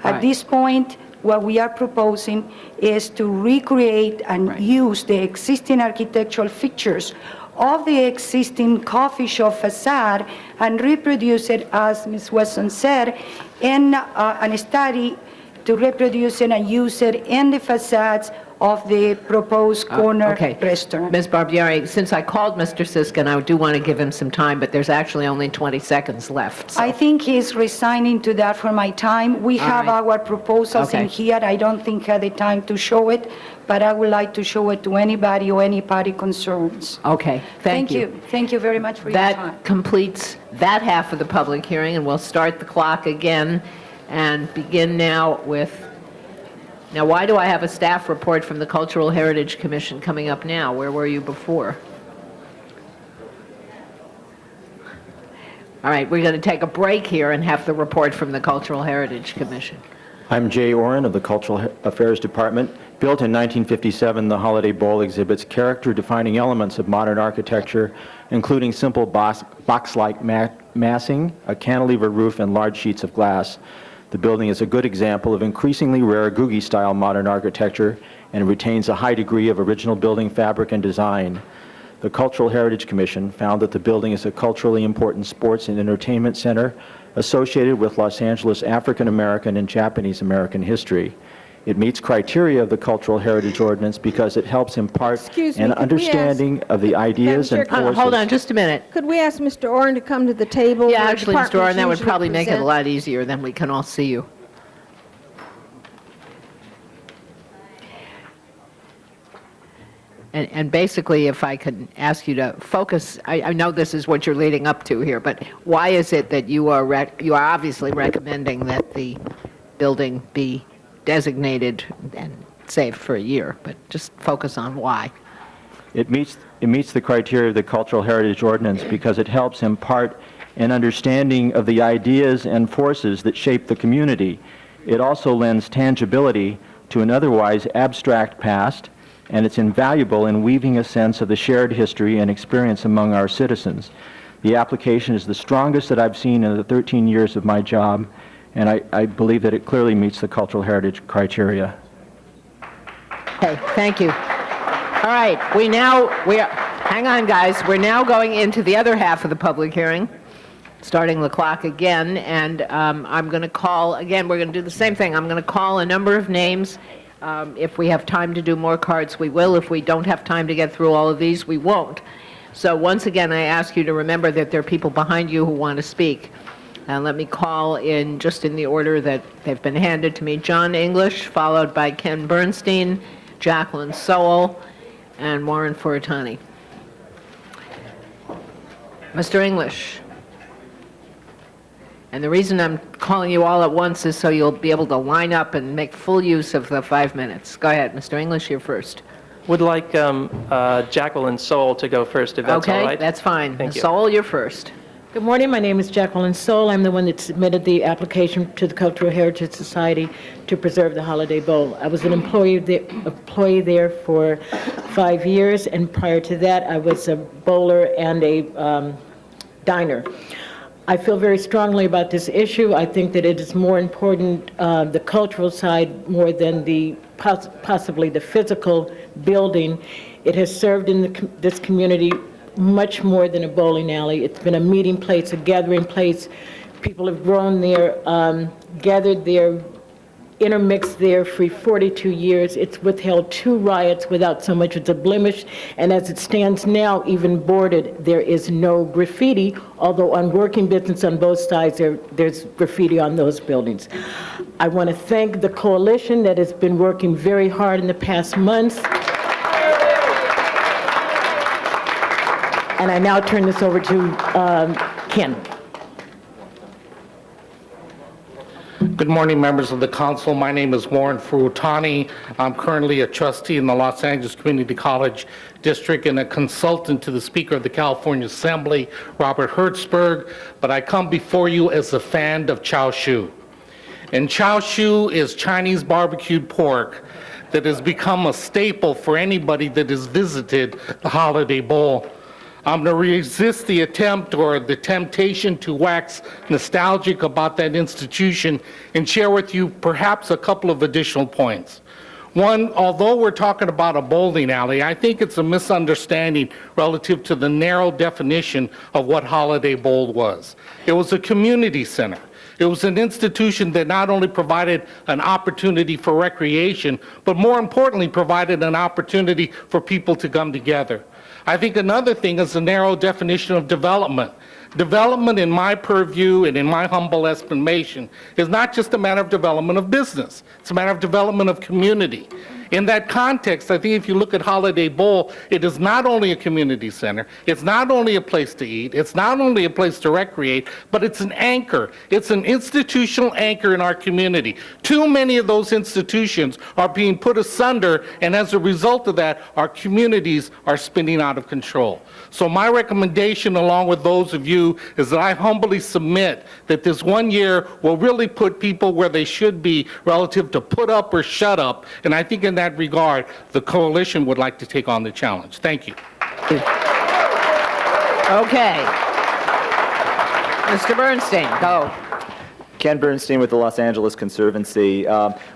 Speaker 16: At this point, what we are proposing is to recreate and use the existing architectural features of the existing coffee shop facade and reproduce it, as Ms. Wesson said, in a study to reproduce it and use it in the facades of the proposed corner restaurant.
Speaker 1: Ms. Barbieri, since I called Mr. Siskin, I do want to give him some time, but there's actually only 20 seconds left. So.
Speaker 16: I think he's resigning to that for my time. We have our proposals in here. I don't think I had the time to show it, but I would like to show it to anybody or any party concerns.
Speaker 1: Okay, thank you.
Speaker 16: Thank you very much for your time.
Speaker 1: That completes that half of the public hearing, and we'll start the clock again and begin now with, now why do I have a staff report from the Cultural Heritage Commission coming up now? Where were you before? All right, we're going to take a break here and have the report from the Cultural Heritage Commission.
Speaker 17: I'm Jay Oren of the Cultural Affairs Department. Built in 1957, the Holiday Bowl exhibits character-defining elements of modern architecture, including simple box-like massing, a cantilever roof, and large sheets of glass. The building is a good example of increasingly rare Googie-style modern architecture and retains a high degree of original building fabric and design. The Cultural Heritage Commission found that the building is a culturally important sports and entertainment center associated with Los Angeles African American and Japanese American history. It meets criteria of the Cultural Heritage Ordinance because it helps impart an understanding of the ideas and forces.
Speaker 1: Hold on just a minute.
Speaker 10: Could we ask Mr. Oren to come to the table?
Speaker 1: Yeah,
Speaker 10: where
Speaker 1: actually, Mr. Oren,
Speaker 10: departments
Speaker 1: that would
Speaker 10: usually
Speaker 1: probably make it a
Speaker 10: present?
Speaker 1: lot easier, then we can all see you. And basically, if I could ask you to focus, I know this is what you're leading up to here, but why is it that you are obviously recommending that the building be designated and saved for a year, but just focus on why.
Speaker 17: It meets the criteria of the Cultural Heritage Ordinance because it helps impart an understanding of the ideas and forces that shape the community. It also lends tangibility to an otherwise abstract past, and it's invaluable in weaving a sense of the shared history and experience among our citizens. The application is the strongest that I've seen in the 13 years of my job, and I believe that it clearly meets the cultural heritage criteria.
Speaker 1: Okay, thank you. All right, hang on, guys. We're now going into the other half of the public hearing, starting the clock again, and I'm going to call, again, we're going to do the same thing. I'm going to call a number of names. If we have time to do more cards, we will. If we don't have time to get through all of these, we won't. So once again, I ask you to remember that there are people behind you who want to speak. And let me call in just in the order that they've been handed to me. John English, followed by Ken Bernstein, Jacqueline Sowell, and Warren Furitani. Mr. English. And the reason I'm calling you all at once is so you'll be able to line up and make full use of the 5 minutes. Go ahead, Mr. English, you're first.
Speaker 18: would like Jacqueline Soul to go first, if that's all
Speaker 1: Okay,
Speaker 18: right.
Speaker 1: that's fine.
Speaker 18: Thank you.
Speaker 1: Sol, you're first.
Speaker 19: Good morning, my name is Jacqueline Soul. I'm the one that submitted the application to the Cultural Heritage Society to preserve the Holiday Bowl. I was an employee there for 5 years, and prior to that, I was a bowler and a diner. I feel very strongly about this issue. I think that it is more important, the cultural side, more than the possibly the physical building. It has served in this community much more than a bowling alley. It's been a meeting place, a gathering place. People have grown there, gathered there, intermixed there for 42 years. It's withheld 2 riots without so much as a blemish, and as it stands now, even boarded, there is no graffiti, although on working business on both sides, there's graffiti on those buildings. I want to thank the coalition that has been working very hard in the past months. And I now turn this over to Ken.
Speaker 20: Good morning, members of the council. My name is Warren Fruitani. I'm currently a trustee in the Los Angeles Community College District and a consultant to the Speaker of the California Assembly, Robert Hertzberg, but I come before you as a fan of chow shu. And chow shu is Chinese barbecued pork that has become a staple for anybody that has visited the Holiday Bowl. I'm going to resist the attempt or the temptation to wax nostalgic about that institution and share with you perhaps a couple of additional points. One, although we're talking about a bowling alley, I think it's a misunderstanding relative to the narrow definition of what Holiday Bowl was. It was a community center. It was an institution that not only provided an opportunity for recreation, but more importantly, provided an opportunity for people to come together. I think another thing is the narrow definition of development. Development, in my purview and in my humble estimation, is not just a matter of development of business. It's a matter of development of community. In that context, I think if you look at Holiday Bowl, it is not only a community center, it's not only a place to eat, it's not only a place to recreate, but it's an anchor. It's an institutional anchor in our community. Too many of those institutions are being put asunder, and as a result of that, our communities are spinning out of control. So my recommendation, along with those of you, is that I humbly submit that this 1 year will really put people where they should be relative to put up or shut up, and I think in that regard, the coalition would like to take on the challenge. Thank you.
Speaker 1: Okay. Mr. Bernstein, go.
Speaker 17: Ken Bernstein with the Los Angeles Conservancy.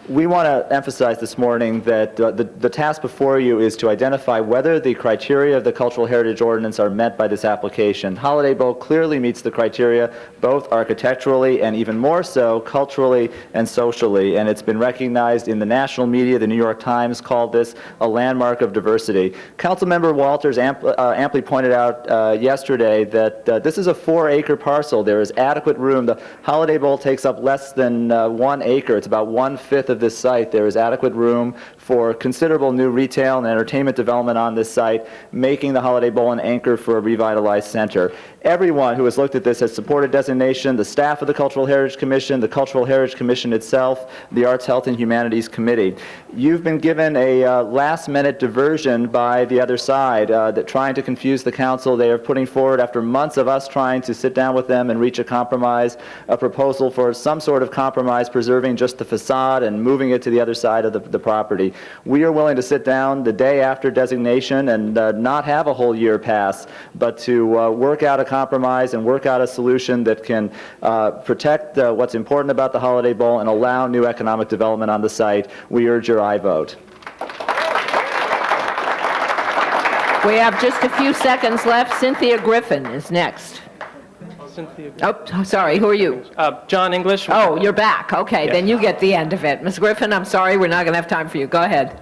Speaker 17: We want to emphasize this morning that the task before you is to identify whether the criteria of the Cultural Heritage Ordinance are met by this application. Holiday Bowl clearly meets the criteria, both architecturally and even more so culturally and socially, and it's been recognized in the national media. The New York Times called this a landmark of diversity. Councilmember Walters amply pointed out yesterday that this is a 4-acre parcel. There is adequate room. The Holiday Bowl takes up less than 1 acre. It's about 1/5 of this site. There is adequate room for considerable new retail and entertainment development on this site, making the Holiday Bowl an anchor for a revitalized center. Everyone who has looked at this has supported designation, the staff of the Cultural Heritage Commission, the Cultural Heritage Commission itself, the Arts, Health, and Humanities Committee. You've been given a last-minute diversion by the other side, that trying to confuse the council. They are putting forward, after months of us trying to sit down with them and reach a compromise, a proposal for some sort of compromise, preserving just the facade and moving it to the other side of the property. We are willing to sit down the day after designation and not have a whole year pass, but to work out a compromise and work out a solution that can protect what's important about the Holiday Bowl and allow new economic development on the site. We urge your aye vote.
Speaker 1: We have just a few seconds left. Cynthia Griffin is next.
Speaker 18: Cynthia.
Speaker 1: Oh, sorry, who are you?
Speaker 18: John English.
Speaker 1: Oh, you're back. Okay,
Speaker 18: Yeah.
Speaker 1: then you get the end of it. Ms. Griffin, I'm sorry, we're not going to have time for you. Go ahead.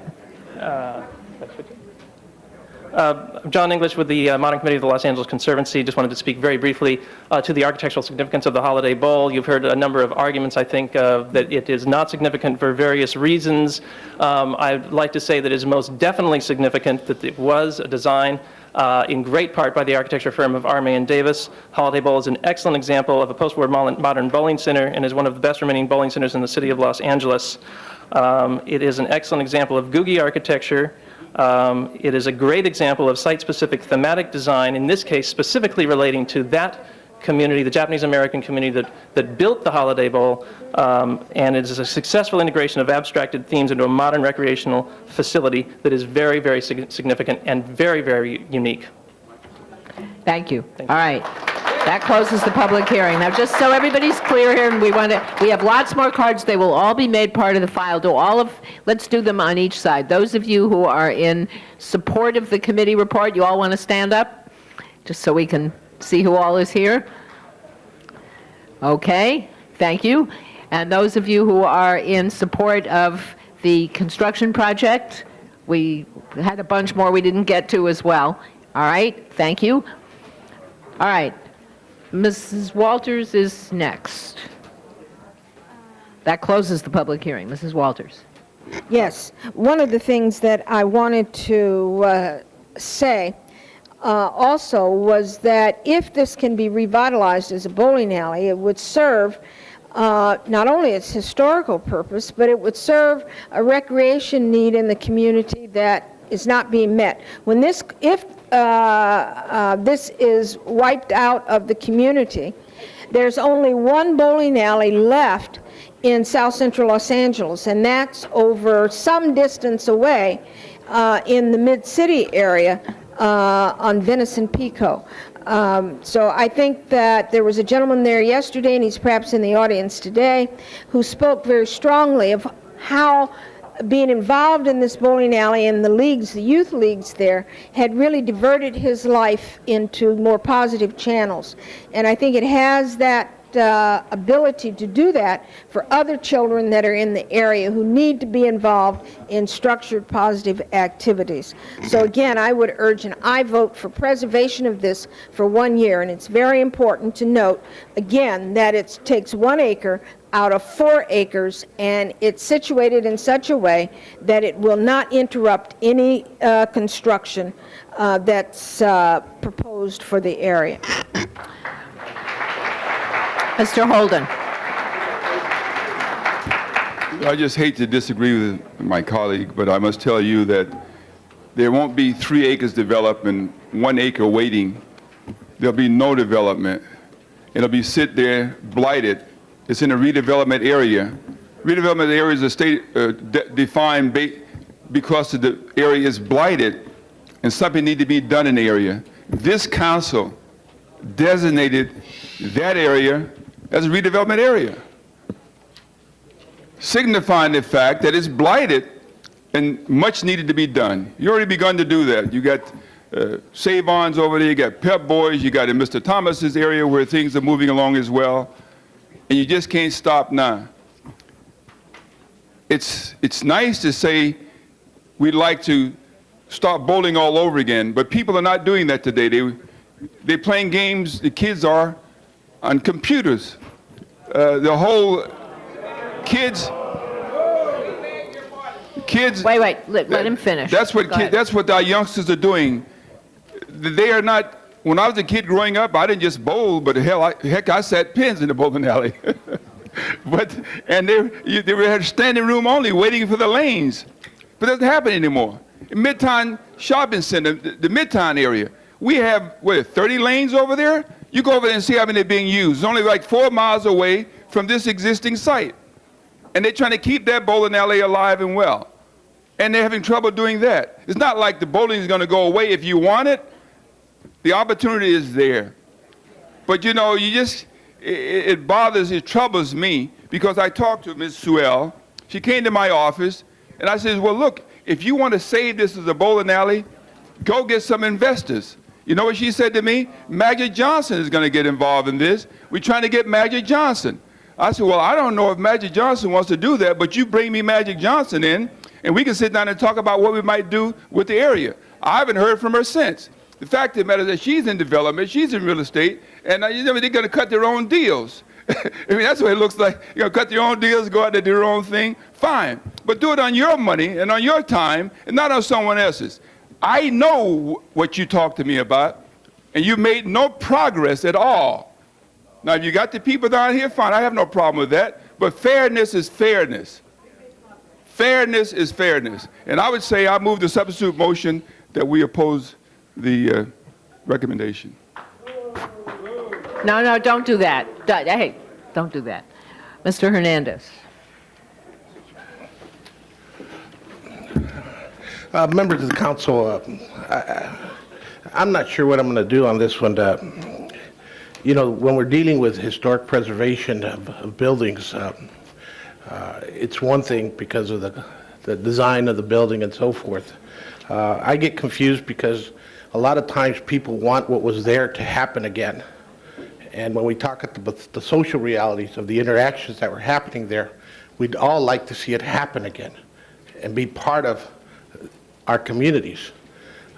Speaker 18: John English with the Modern Committee of the Los Angeles Conservancy. Just wanted to speak very briefly to the architectural significance of the Holiday Bowl. You've heard a number of arguments, I think, that it is not significant for various reasons. I'd like to say that it is most definitely significant that it was a design in great part by the architecture firm of Arme and Davis. Holiday Bowl is an excellent example of a post-war modern bowling center and is one of the best remaining bowling centers in the city of Los Angeles. It is an excellent example of Googie architecture It is a great example of site-specific thematic design, in this case specifically relating to that community, the Japanese American community that built the Holiday Bowl, and it is a successful integration of abstracted themes into a modern recreational facility that is very, very significant and very, very unique.
Speaker 1: Thank you. All right. That closes the public hearing. Now, just so everybody's clear here, and we have lots more cards. They will all be made part of the file. Let's do them on each side. Those of you who are in support of the committee report, you all want to stand up, just so we can see who all is here. Okay, thank you. And those of you who are in support of the construction project, we had a bunch more we didn't get to as well. All right, thank you. All right, Mrs. Walters is next. That closes the public hearing. Mrs. Walters.
Speaker 10: Yes, one of the things that I wanted to say also was that if this can be revitalized as a bowling alley, it would serve not only its historical purpose, but it would serve a recreation need in the community that is not being met. If this is wiped out of the community, there's only one bowling alley left in South Central Los Angeles, and that's over some distance away in the Mid-City area on Venice and Pico. So I think that there was a gentleman there yesterday, and he's perhaps in the audience today, who spoke very strongly of how being involved in this bowling alley and the leagues, the youth leagues there, had really diverted his life into more positive channels. And I think it has that ability to do that for other children that are in the area who need to be involved in structured positive activities. So again, I would urge, and I vote for preservation of this for 1 year, and it's very important to note, again, that it takes 1 acre out of 4 acres, and it's situated in such a way that it will not interrupt any construction that's proposed for the area.
Speaker 1: Mr. Holden.
Speaker 14: I just hate to disagree with my colleague, but I must tell you that there won't be 3 acres developed and 1 acre waiting. There'll be no development. It'll be sit there blighted. It's in a redevelopment area. Redevelopment area is a state defined because the area is blighted and something needs to be done in the area. This council designated that area as a redevelopment area, signifying the fact that it's blighted and much needed to be done. You already begun to do that. You got Save-Ons over there, you got Pep Boys, you got in Mr. Thomas's area where things are moving along as well, and you just can't stop now. It's nice to say we'd like to start bowling all over again, but people are not doing that today. They're playing games, the kids are, on computers. The whole kids.
Speaker 1: Wait, let him finish.
Speaker 14: That's what our youngsters are doing. They are not. When I was a kid growing up, I didn't just bowl, but heck, I sat pins in the bowling alley. They had standing room only, waiting for the lanes. But it doesn't happen anymore. In Midtown Shopping Center, the Midtown area, we have 30 lanes over there. You go over there and see how many are being used. It's only like 4 miles away from this existing site. And they're trying to keep that bowling alley alive and well. And they're having trouble doing that. It's not like the bowling is going to go away. If you want it, the opportunity is there. But you know, it bothers, it troubles me, because I talked to Ms. Sewell. She came to my office, and I said, well, look, if you want to save this as a bowling alley, go get some investors. You know what she said to me? Magic Johnson is going to get involved in this. We're trying to get Magic Johnson. I said, well, I don't know if Magic Johnson wants to do that, but you bring me Magic Johnson in, and we can sit down and talk about what we might do with the area. I haven't heard from her since. The fact of the matter is that she's in development, she's in real estate, and they're going to cut their own deals. I mean, that's what it looks like. You're going to cut their own deals, go out there, do their own thing. Fine. But do it on your money and on your time and not on someone else's. I know what you talked to me about, and you made no progress at all. Now, if you got the people down here, fine. I have no problem with that. But fairness is fairness. Fairness is fairness. And I would say I move the substitute motion that we oppose the recommendation.
Speaker 1: No, don't do that. Hey, don't do that. Mr. Hernandez.
Speaker 4: Members of the council, I'm not sure what I'm going to do on this one. You know, when we're dealing with historic preservation of buildings, it's one thing because of the design of the building and so forth. I get confused because a lot of times people want what was there to happen again. And when we talk about the social realities of the interactions that were happening there, we'd all like to see it happen again and be part of our communities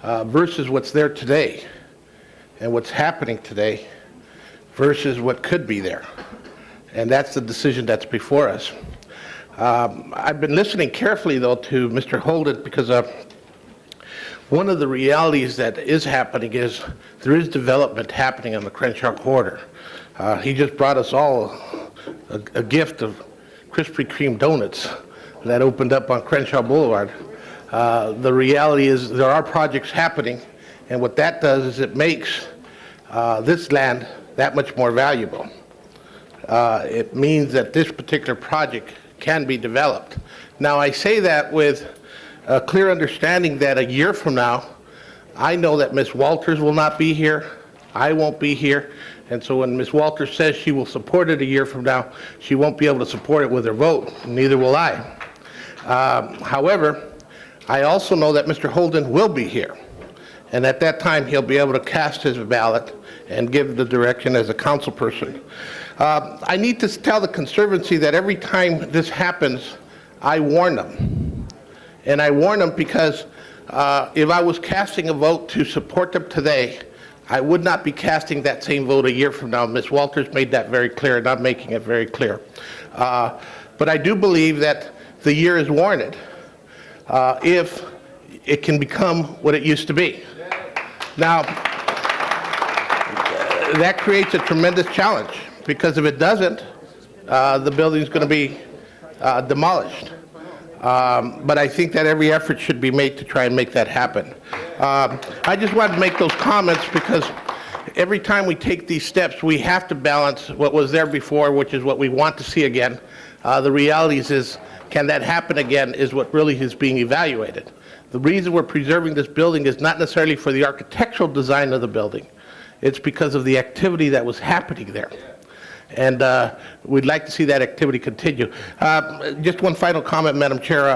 Speaker 4: versus what's there today and what's happening today versus what could be there. And that's the decision that's before us. I've been listening carefully, though, to Mr. Holden because one of the realities that is happening is there is development happening on the Crenshaw corridor. He just brought us all a gift of Krispy Kreme donuts that opened up on Crenshaw Boulevard. The reality is there are projects happening, and what that does is it makes this land that much more valuable. It means that this particular project can be developed. Now, I say that with a clear understanding that a year from now, I know that Ms. Walters will not be here, I won't be here, and so when Ms. Walters says she will support it a year from now, she won't be able to support it with her vote, neither will I. However, I also know that Mr. Holden will be here, and at that time he'll be able to cast his ballot and give the direction as a council person. I need to tell the Conservancy that every time this happens, I warn them. And I warn them because if I was casting a vote to support them today, I would not be casting that same vote a year from now. Ms. Walters made that very clear, and I'm making it very clear. But I do believe that the year is warranted if it can become what it used to be. Now, that creates a tremendous challenge, because if it doesn't, the building's going to be demolished. But I think that every effort should be made to try and make that happen. I just wanted to make those comments because every time we take these steps, we have to balance what was there before, which is what we want to see again. The reality is, can that happen again, is what really is being evaluated. The reason we're preserving this building is not necessarily for the architectural design of the building. It's because of the activity that was happening there. And we'd like to see that activity continue. Just one final comment, Madam Chair,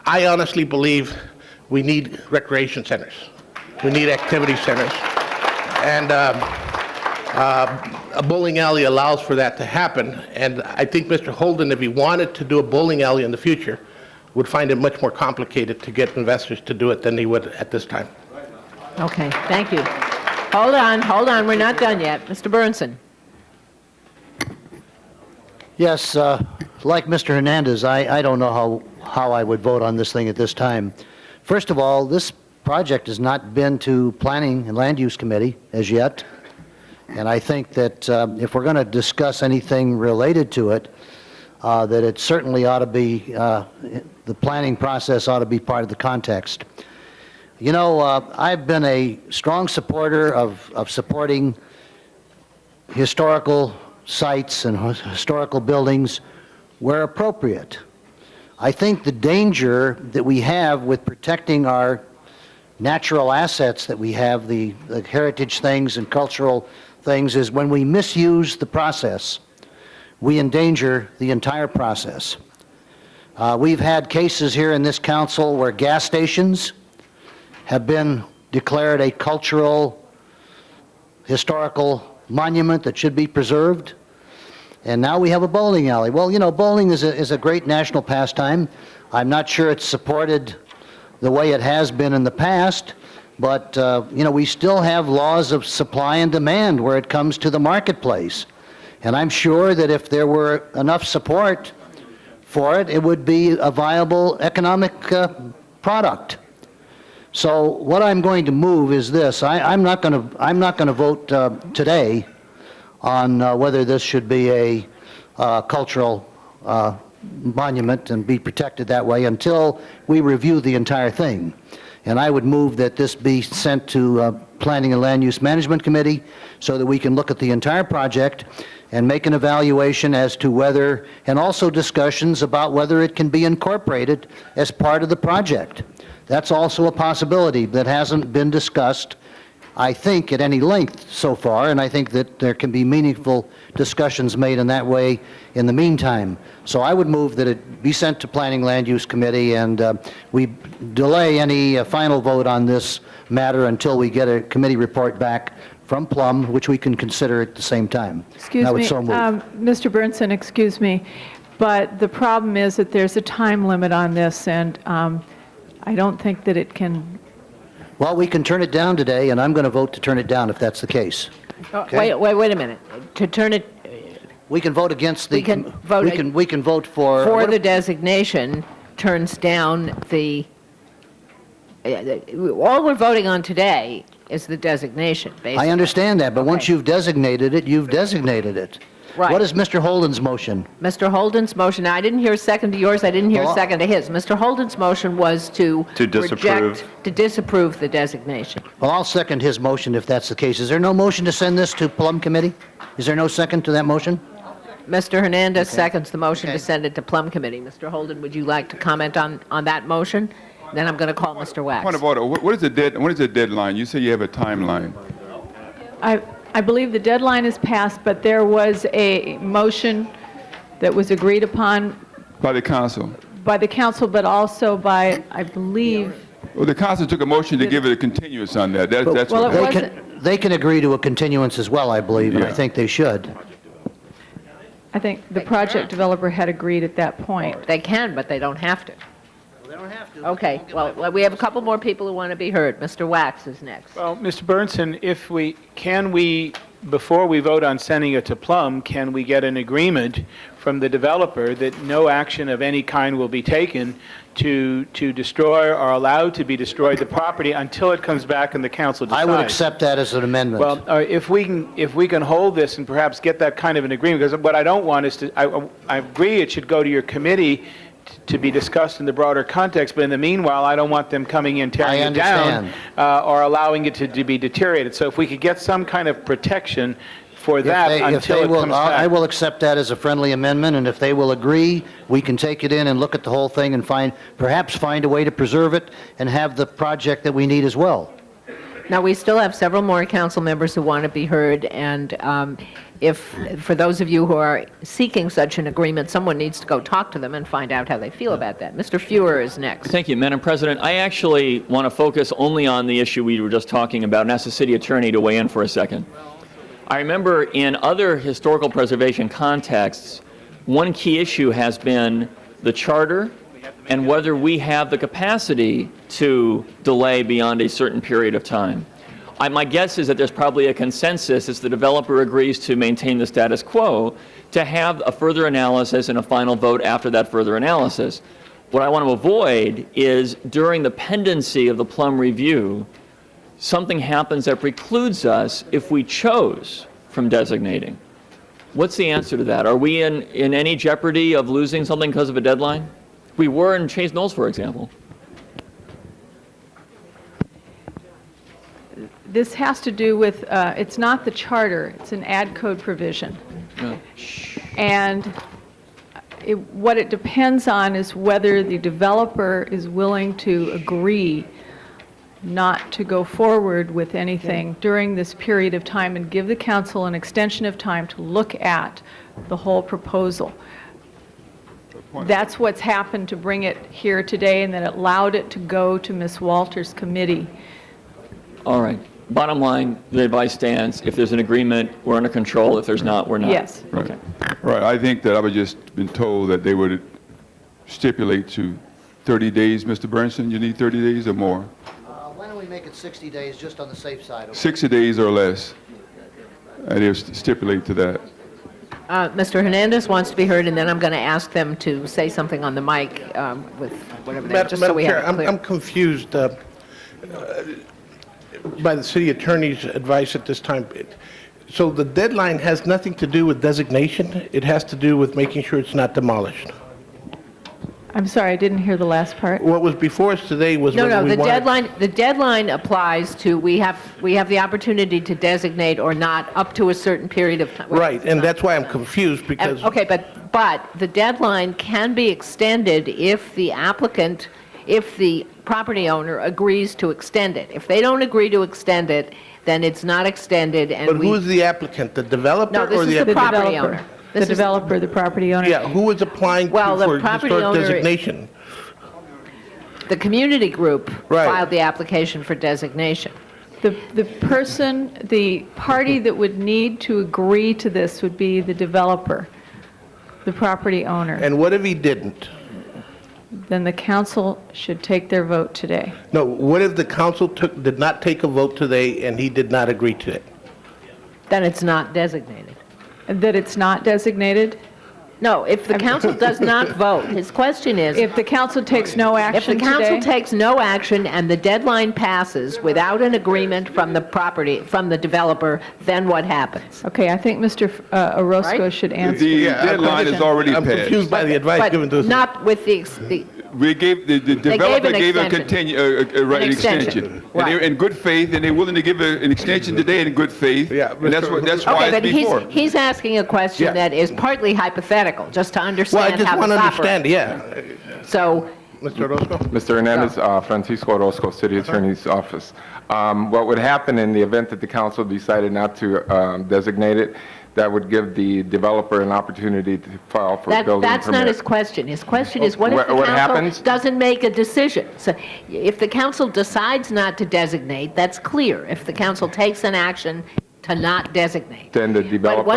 Speaker 4: I honestly believe we need recreation centers. We need activity centers. And a bowling alley allows for that to happen. And I think Mr. Holden, if he wanted to do a bowling alley in the future, would find it much more complicated to get investors to do it than he would at this time.
Speaker 1: Okay, thank you. Hold on, we're not done yet. Mr. Burnson.
Speaker 8: Yes, like Mr. Hernandez, I don't know how I would vote on this thing at this time. First of all, this project has not been to Planning and Land Use Committee as yet, and I think that if we're going to discuss anything related to it, that it certainly ought to be, the planning process ought to be part of the context. You know, I've been a strong supporter of supporting historical sites and historical buildings where appropriate. I think the danger that we have with protecting our natural assets that we have, the heritage things and cultural things, is when we misuse the process, we endanger the entire process. We've had cases here in this council where gas stations have been declared a cultural, historical monument that should be preserved. And now we have a bowling alley. Well, you know, bowling is a great national pastime. I'm not sure it's supported the way it has been in the past, but, you know, we still have laws of supply and demand where it comes to the marketplace. And I'm sure that if there were enough support for it, it would be a viable economic product. So what I'm going to move is this. I'm not going to vote today on whether this should be a cultural monument and be protected that way until we review the entire thing. And I would move that this be sent to Planning and Land Use Management Committee so that we can look at the entire project and make an evaluation as to whether, and also discussions about whether it can be incorporated as part of the project. That's also a possibility that hasn't been discussed, I think, at any length so far, and I think that there can be meaningful discussions made in that way in the meantime. So I would move that it be sent to Planning Land Use Committee, and we delay any final vote on this matter until we get a committee report back from Plum, which we can consider at the same time.
Speaker 7: Excuse
Speaker 8: I would
Speaker 7: me,
Speaker 8: so move.
Speaker 7: Mr. Burnson, excuse me, but the problem is that there's a time limit on this, and I don't think that it can.
Speaker 8: Well, we can turn it down today, and I'm going to vote to turn it down if that's the case. Okay?
Speaker 1: Wait a minute. To turn it,
Speaker 8: We can vote against the...
Speaker 1: We can vote
Speaker 8: we can vote for...
Speaker 1: for
Speaker 8: what
Speaker 1: the
Speaker 8: if-
Speaker 1: designation turns down the, all we're voting on today is the designation, basically.
Speaker 8: I understand that, but once
Speaker 1: Okay.
Speaker 8: you've designated it, you've designated it.
Speaker 1: Right.
Speaker 8: What is Mr. Holden's motion?
Speaker 1: Mr. Holden's motion, now, I didn't hear a second to yours, I didn't hear a
Speaker 8: Well,
Speaker 1: second to his. Mr. Holden's motion was to
Speaker 2: disapprove.
Speaker 1: reject, to disapprove the designation.
Speaker 8: Well, I'll second his motion if that's the case. Is there no motion to send this to Plum Committee? Is there no second to that motion?
Speaker 1: Mr. Hernandez seconds the motion to send it to Plum Committee. Mr. Holden, would you like to comment on that motion? Then I'm going to call Mr. Wax.
Speaker 14: Point of order. What is the deadline? You say you have a timeline.
Speaker 7: I believe the deadline is passed, but there was a motion that was agreed upon
Speaker 14: By the council.
Speaker 7: by the council, but also by, I believe,
Speaker 14: Well, the council took a motion to give it a continuance on that. That's
Speaker 7: Well,
Speaker 14: what.
Speaker 7: it wasn't-
Speaker 8: They can agree to a continuance as well, I believe, and I
Speaker 14: Yeah.
Speaker 8: think they should.
Speaker 7: I think the project developer had agreed at that point.
Speaker 1: They can, but they don't have to. They don't have to. Okay, well, we have a couple more people who want to be heard. Mr. Wax is next.
Speaker 11: Well, Mr. Burnson, can we, before we vote on sending it to Plum, can we get an agreement from the developer that no action of any kind will be taken to destroy or allowed to be destroyed the property until it comes back and the council decides?
Speaker 8: I would accept that as an amendment.
Speaker 11: Well, if we can hold this and perhaps get that kind of an agreement, because what I don't want is to, I agree it should go to your committee to be discussed in the broader context, but in the meanwhile, I don't want them coming in tearing
Speaker 8: I
Speaker 11: it down
Speaker 8: understand.
Speaker 11: or allowing it to be deteriorated. So if we could get some kind of protection for that
Speaker 8: If
Speaker 11: until
Speaker 8: they
Speaker 11: it
Speaker 8: will,
Speaker 11: comes
Speaker 8: I
Speaker 11: back.
Speaker 8: will accept that as a friendly amendment, and if they will agree, we can take it in and look at the whole thing and perhaps find a way to preserve it and have the project that we need as well.
Speaker 1: Now, we still have several more council members who want to be heard, and for those of you who are seeking such an agreement, someone needs to go talk to them and find out how they feel about that. Mr. Fuhrer is next.
Speaker 21: Thank you, Madam President. I actually want to focus only on the issue we were just talking about and ask the city attorney to weigh in for a second. I remember in other historical preservation contexts, one key issue has been the charter and whether we have the capacity to delay beyond a certain period of time. My guess is that there's probably a consensus as the developer agrees to maintain the status quo to have a further analysis and a final vote after that further analysis. What I want to avoid is during the pendency of the Plum review, something happens that precludes us if we chose from designating. What's the answer to that? Are we in any jeopardy of losing something because of a deadline? We were in Chase Knolls, for example.
Speaker 7: This has to do with, it's not the charter, it's an ad code provision.
Speaker 21: Yeah.
Speaker 7: And what it depends on is whether the developer is willing to agree not to go forward with anything during this period of time and give the council an extension of time to look at the whole proposal. That's what's happened to bring it here today, and that it allowed it to go to Ms. Walters' committee.
Speaker 21: All right. Bottom line, the advice stands. If there's an agreement, we're under control. If there's not, we're not.
Speaker 7: Yes.
Speaker 21: Okay.
Speaker 14: Right. I think that I was just been told that they would stipulate to 30 days, Mr. Burnson. You need 30 days or more?
Speaker 8: Why don't we make it 60 days just on the safe side? Okay?
Speaker 14: 60 days or less. And they stipulate to that.
Speaker 1: Mr. Hernandez wants to be heard, and then I'm going to ask them to say something on the mic with whatever they, just so we have it
Speaker 4: Madam Chair,
Speaker 1: clear.
Speaker 4: I'm confused by the city attorney's advice at this time. So the deadline has nothing to do with designation? It has to do with making sure it's not demolished?
Speaker 7: I'm sorry, I didn't hear the last part.
Speaker 4: What was before us today was
Speaker 1: No,
Speaker 4: whether
Speaker 1: no,
Speaker 4: we wanted...
Speaker 1: the deadline applies to, we have the opportunity to designate or not up to a certain period of time.
Speaker 4: Right, and that's why I'm confused, because...
Speaker 1: Okay, but the deadline can be extended if the applicant, if the property owner agrees to extend it. If they don't agree to extend it, then it's not extended, and
Speaker 4: But
Speaker 1: we...
Speaker 4: who is the applicant, the developer
Speaker 1: No, this
Speaker 4: or
Speaker 1: is
Speaker 4: the...
Speaker 1: the property owner.
Speaker 7: The developer, the property owner.
Speaker 4: Yeah, who is applying
Speaker 1: Well, the
Speaker 4: for
Speaker 1: property
Speaker 4: historic
Speaker 1: owner-
Speaker 4: designation?
Speaker 1: The community group
Speaker 4: Right.
Speaker 1: filed the application for designation.
Speaker 7: The person, the party that would need to agree to this would be the developer, the property owner.
Speaker 4: And what if he didn't?
Speaker 7: Then the council should take their vote today.
Speaker 4: No, what if the council did not take a vote today and he did not agree to it?
Speaker 1: Then it's not designated.
Speaker 7: That it's not designated?
Speaker 1: No, if the council does not vote, his question is...
Speaker 7: If the council takes no
Speaker 1: If the
Speaker 7: action
Speaker 1: council
Speaker 7: today?
Speaker 1: takes no action and the deadline passes without an agreement from the developer, then what happens?
Speaker 7: Okay, I think Mr. Orozco
Speaker 1: Right?
Speaker 7: should answer.
Speaker 14: The deadline is already
Speaker 4: I'm
Speaker 14: passed.
Speaker 4: confused by the advice given to
Speaker 1: But
Speaker 4: us.
Speaker 1: not with the
Speaker 14: We gave, the developer gave a an extension. And
Speaker 1: Right.
Speaker 14: they're in good faith, and they're willing to give an extension today in good faith.
Speaker 4: Yeah,
Speaker 14: And that's why
Speaker 1: Okay,
Speaker 14: it's
Speaker 1: but
Speaker 14: before.
Speaker 1: he's asking a question
Speaker 4: Yeah.
Speaker 1: that is partly hypothetical, just to
Speaker 4: Well, I
Speaker 1: understand
Speaker 4: just
Speaker 1: how
Speaker 4: want
Speaker 1: this
Speaker 4: to
Speaker 1: operates.
Speaker 4: understand, yeah.
Speaker 1: So,
Speaker 4: Mr. Orozco?
Speaker 3: Mr. Hernandez, Francisco Orozco, City Attorney's Office. What would happen in the event that the council decided not to designate it, that would give the developer an opportunity to file for a building permit.
Speaker 1: that's not his question. His question is, what if the
Speaker 3: What
Speaker 1: council
Speaker 3: happens?
Speaker 1: doesn't make a decision? So if the council decides not to designate, that's clear. If the council takes an action to not designate.
Speaker 3: Then the
Speaker 1: But
Speaker 3: developer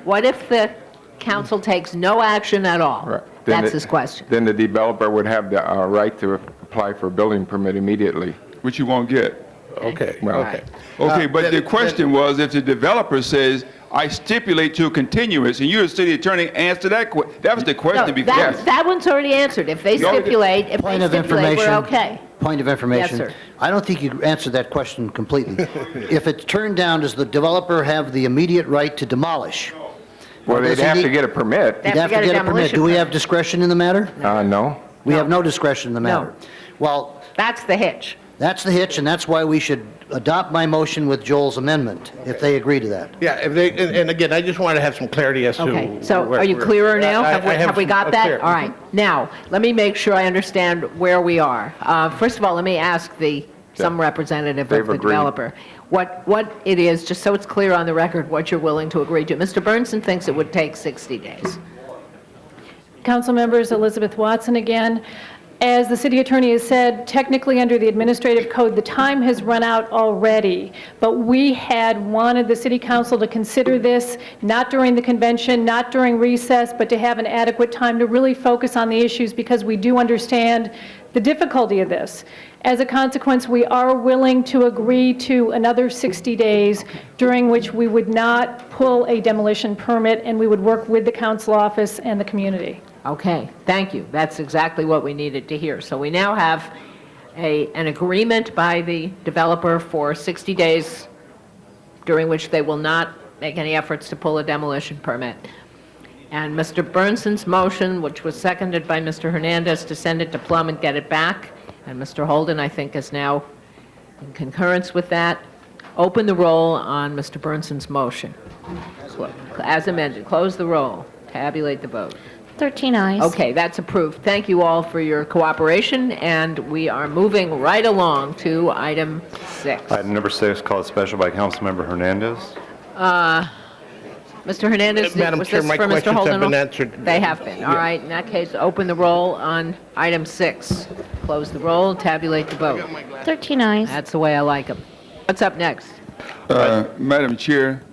Speaker 1: what if the council takes no action at all?
Speaker 3: Right. Then
Speaker 1: That's
Speaker 3: the-
Speaker 1: his question.
Speaker 3: Then the developer would have the right to apply for a building permit immediately.
Speaker 14: Which you won't get.
Speaker 4: Okay,
Speaker 3: Well,
Speaker 4: okay.
Speaker 14: Okay, but
Speaker 4: then-
Speaker 14: the question was, if the developer says, I stipulate to a continuance, and you're a city attorney, answer that that was the
Speaker 1: No,
Speaker 14: question before.
Speaker 1: that one's already answered. If they
Speaker 14: No,
Speaker 1: stipulate,
Speaker 8: Point of
Speaker 1: we're
Speaker 8: information.
Speaker 1: okay.
Speaker 8: Point of information.
Speaker 1: Yes, sir.
Speaker 8: I don't think you answered that question completely. If it's turned down, does the developer have the immediate right to demolish?
Speaker 3: Well,
Speaker 8: Or
Speaker 3: they'd
Speaker 8: does he
Speaker 3: have to
Speaker 8: need-
Speaker 3: get a permit.
Speaker 8: He'd have to get a permit. Do we have discretion in the matter?
Speaker 3: No.
Speaker 8: We have no discretion in the matter.
Speaker 1: No.
Speaker 8: Well,
Speaker 1: That's the hitch.
Speaker 8: that's the hitch, and that's why we should adopt my motion with Joel's amendment, if they agree to that.
Speaker 4: Yeah, if they, and again, I just want to have some clarity as to...
Speaker 1: Okay, so
Speaker 4: where-
Speaker 1: are you
Speaker 4: where-
Speaker 1: clearer now?
Speaker 4: I
Speaker 1: Have we
Speaker 4: some-
Speaker 1: got that?
Speaker 4: clear.
Speaker 1: All right. Now, let me make sure I understand where we are. First of all, let me ask some representative of
Speaker 3: They've
Speaker 1: the
Speaker 3: agreed.
Speaker 1: developer what it is, just so it's clear on the record, what you're willing to agree to. Mr. Burnson thinks it would take 60 days.
Speaker 15: Council members, Elizabeth Watson again. As the city attorney has said, technically under the administrative code, the time has run out already, but we had wanted the city council to consider this, not during the convention, not during recess, but to have an adequate time to really focus on the issues, because we do understand the difficulty of this. As a consequence, we are willing to agree to another 60 days during which we would not pull a demolition permit, and we would work with the council office and the community.
Speaker 1: Okay, thank you. That's exactly what we needed to hear. So we now have an agreement by the developer for 60 days during which they will not make any efforts to pull a demolition permit. And Mr. Burnson's motion, which was seconded by Mr. Hernandez, to send it to Plum and get it back, and Mr. Holden, I think, is now in concurrence with that. Open the roll on Mr. Burnson's motion. As amended. Close the roll. Tabulate the vote.
Speaker 6: 13 eyes.
Speaker 1: Okay, that's approved. Thank you all for your cooperation, and we are moving right along to item 6.
Speaker 2: Item number 6, called special by Councilmember Hernandez.
Speaker 1: Mr. Hernandez,
Speaker 4: Madam
Speaker 1: was
Speaker 4: Chair,
Speaker 1: this
Speaker 4: my
Speaker 1: for Mr.
Speaker 4: questions
Speaker 1: Holden?
Speaker 4: have been answered.
Speaker 1: They have been. All right, in that case, open the roll on item 6. Close the roll, tabulate the vote.
Speaker 6: 13 eyes.
Speaker 1: That's the way I like them. What's up next?
Speaker 14: Madam Chair,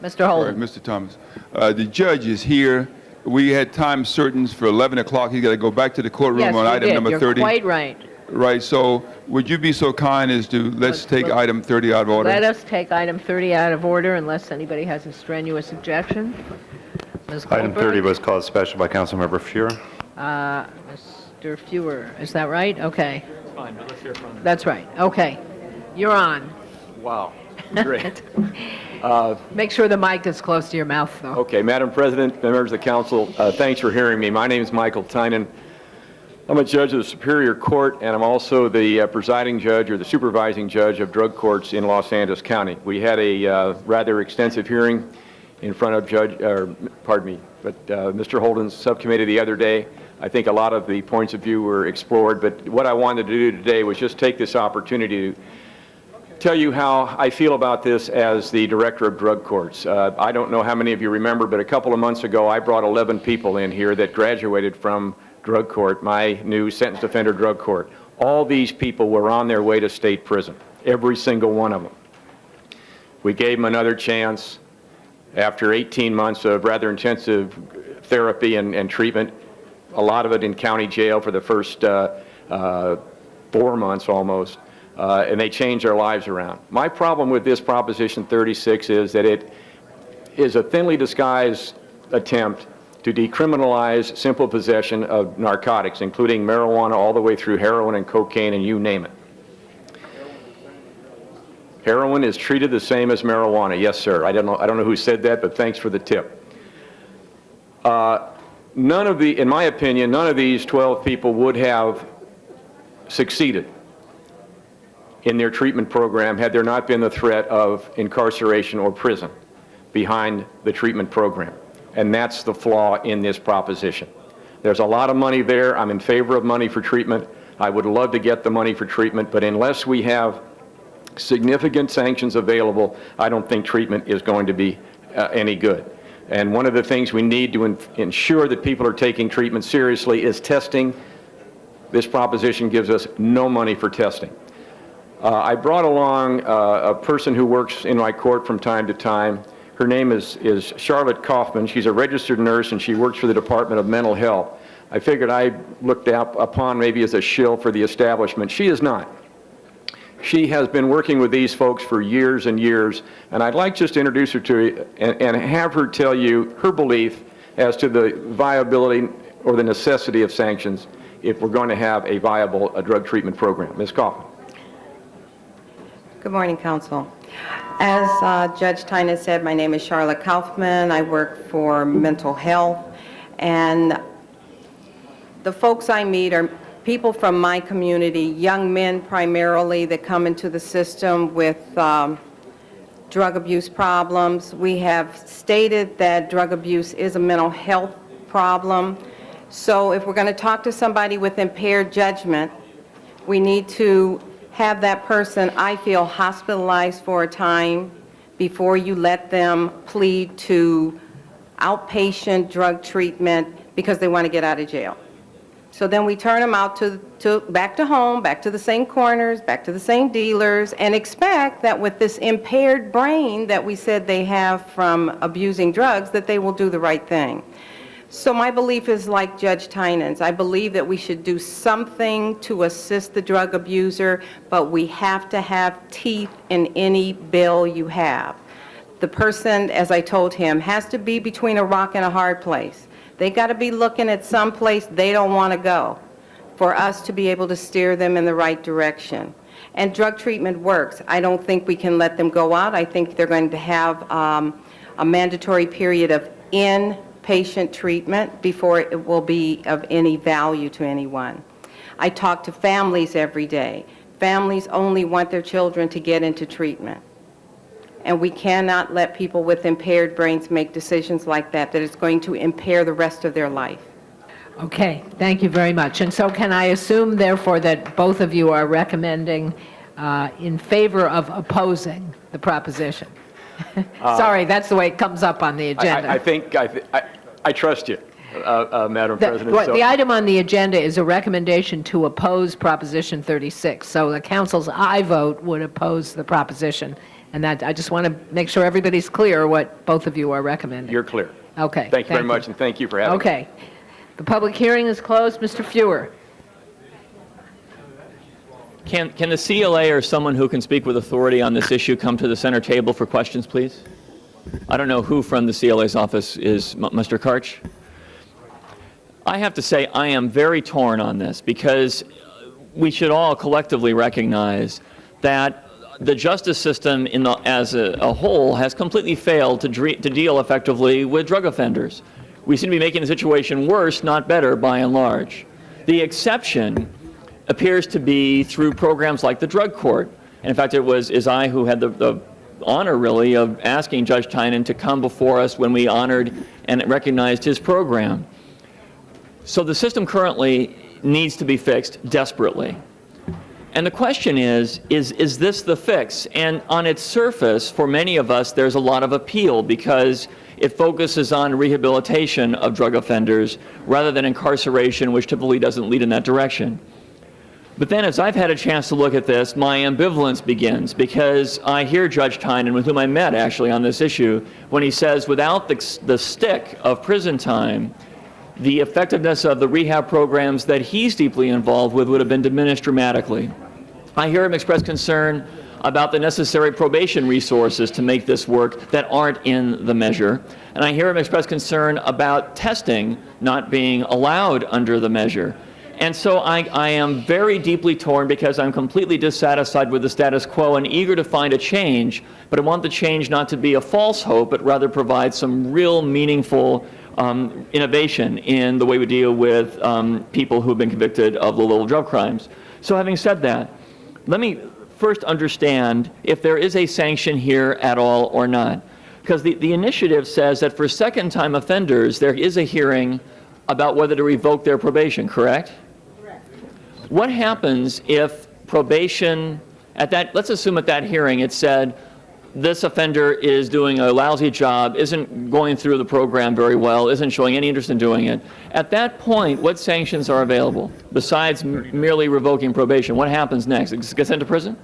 Speaker 1: Mr.
Speaker 14: sorry,
Speaker 1: Holden?
Speaker 14: Mr. Thomas, the judge is here. We had time certain for 11 o'clock. He's got to go back to the courtroom
Speaker 1: Yes,
Speaker 14: on
Speaker 1: you
Speaker 14: item
Speaker 1: did.
Speaker 14: number
Speaker 1: You're
Speaker 14: 30.
Speaker 1: quite right.
Speaker 14: Right, so would you be so kind as to, let's take item 30 out of order?
Speaker 1: Let us take item 30 out of order unless anybody has a strenuous objection. Ms.
Speaker 2: Item
Speaker 1: Goldberg?
Speaker 2: 30 was called special by Councilmember Fuhr.
Speaker 1: Mr. Fewer, is that right? Okay.
Speaker 21: Fine, let's hear from
Speaker 1: That's right. Okay. You're on.
Speaker 21: Wow, great.
Speaker 1: Make sure the mic is close to your mouth, though.
Speaker 5: Okay, Madam President, members of the council, thanks for hearing me. My name is Michael Tynan. I'm a judge of the Superior Court, and I'm also the presiding judge or the supervising judge of drug courts in Los Angeles County. We had a rather extensive hearing in front of Mr. Holden's subcommittee the other day. I think a lot of the points of view were explored, but what I wanted to do today was just take this opportunity to tell you how I feel about this as the director of drug courts. I don't know how many of you remember, but a couple of months ago I brought 11 people in here that graduated from drug court, my new sentenced offender drug court. All these people were on their way to state prison, every single one of them. We gave them another chance after 18 months of rather intensive therapy and treatment, a lot of it in county jail for the first 4 months almost. And they change their lives around. My problem with this Proposition 36 is that it is a thinly disguised attempt to decriminalize simple possession of narcotics, including marijuana all the way through heroin and cocaine and you name it. Heroin is treated the same as marijuana. Yes, sir. I don't know who said that, but thanks for the tip. In my opinion, none of these 12 people would have succeeded in their treatment program had there not been the threat of incarceration or prison behind the treatment program. And that's the flaw in this proposition. There's a lot of money there. I'm in favor of money for treatment. I would love to get the money for treatment, but unless we have significant sanctions available, I don't think treatment is going to be any good. And one of the things we need to ensure that people are taking treatment seriously is testing. This proposition gives us no money for testing. I brought along a person who works in my court from time to time. Her name is Charlotte Kaufman. She's a registered nurse and she works for the Department of Mental Health. I figured I looked upon maybe as a shill for the establishment. She is not. She has been working with these folks for years and years, and I'd like just to introduce her to you and have her tell you her belief as to the viability or the necessity of sanctions if we're going to have a viable drug treatment program. Ms. Kaufman.
Speaker 22: Good morning, Council. As Judge Tynan said, my name is Charlotte Kaufman. I work for mental health, and the folks I meet are people from my community, young men primarily that come into the system with drug abuse problems. We have stated that drug abuse is a mental health problem. So if we're going to talk to somebody with impaired judgment, we need to have that person, I feel, hospitalized for a time before you let them plead to outpatient drug treatment because they want to get out of jail. So then we turn them out back to home, back to the same corners, back to the same dealers, and expect that with this impaired brain that we said they have from abusing drugs, that they will do the right thing. So my belief is like Judge Tynan's. I believe that we should do something to assist the drug abuser, but we have to have teeth in any bill you have. The person, as I told him, has to be between a rock and a hard place. They got to be looking at some place they don't want to go for us to be able to steer them in the right direction. And drug treatment works. I don't think we can let them go out. I think they're going to have a mandatory period of inpatient treatment before it will be of any value to anyone. I talk to families every day. Families only want their children to get into treatment. And we cannot let people with impaired brains make decisions like that it's going to impair the rest of their life.
Speaker 1: Okay, thank you very much. And so can I assume, therefore, that both of you are recommending in favor of opposing the proposition? Sorry, that's the way it comes up on the agenda.
Speaker 5: I trust you, Madam President.
Speaker 1: The item on the agenda is a recommendation to oppose Proposition 36. So the council's aye vote would oppose the proposition. And that, I just want to make sure everybody's clear what both of you are recommending.
Speaker 5: You're clear.
Speaker 1: Okay.
Speaker 5: Thank you very much, and thank you for having me.
Speaker 1: Okay. The public hearing is closed. Mr. Fewer.
Speaker 21: Can the CLA or someone who can speak with authority on this issue come to the center table for questions, please? I don't know who from the CLA's office is. Mr. Karch? I have to say I am very torn on this because we should all collectively recognize that the justice system as a whole has completely failed to deal effectively with drug offenders. We seem to be making the situation worse, not better, by and large. The exception appears to be through programs like the drug court. And in fact, it was I who had the honor, really, of asking Judge Tynan to come before us when we honored and recognized his program. So the system currently needs to be fixed desperately. And the question is this the fix? And on its surface, for many of us, there's a lot of appeal because it focuses on rehabilitation of drug offenders rather than incarceration, which typically doesn't lead in that direction. But then as I've had a chance to look at this, my ambivalence begins because I hear Judge Tynan, with whom I met actually on this issue, when he says without the stick of prison time, the effectiveness of the rehab programs that he's deeply involved with would have been diminished dramatically. I hear him express concern about the necessary probation resources to make this work that aren't in the measure. And I hear him express concern about testing not being allowed under the measure. And so I am very deeply torn because I'm completely dissatisfied with the status quo and eager to find a change, but I want the change not to be a false hope, but rather provide some real meaningful innovation in the way we deal with people who have been convicted of low-level drug crimes. So having said that, let me first understand if there is a sanction here at all or not. Because the initiative says that for second-time offenders, there is a hearing about whether to revoke their probation, correct? Correct. What happens if probation, let's assume at that hearing it said, this offender is doing a lousy job, isn't going through the program very well, isn't showing any interest in doing it. At that point, what sanctions are available besides merely revoking probation? What happens next? Get sent to prison?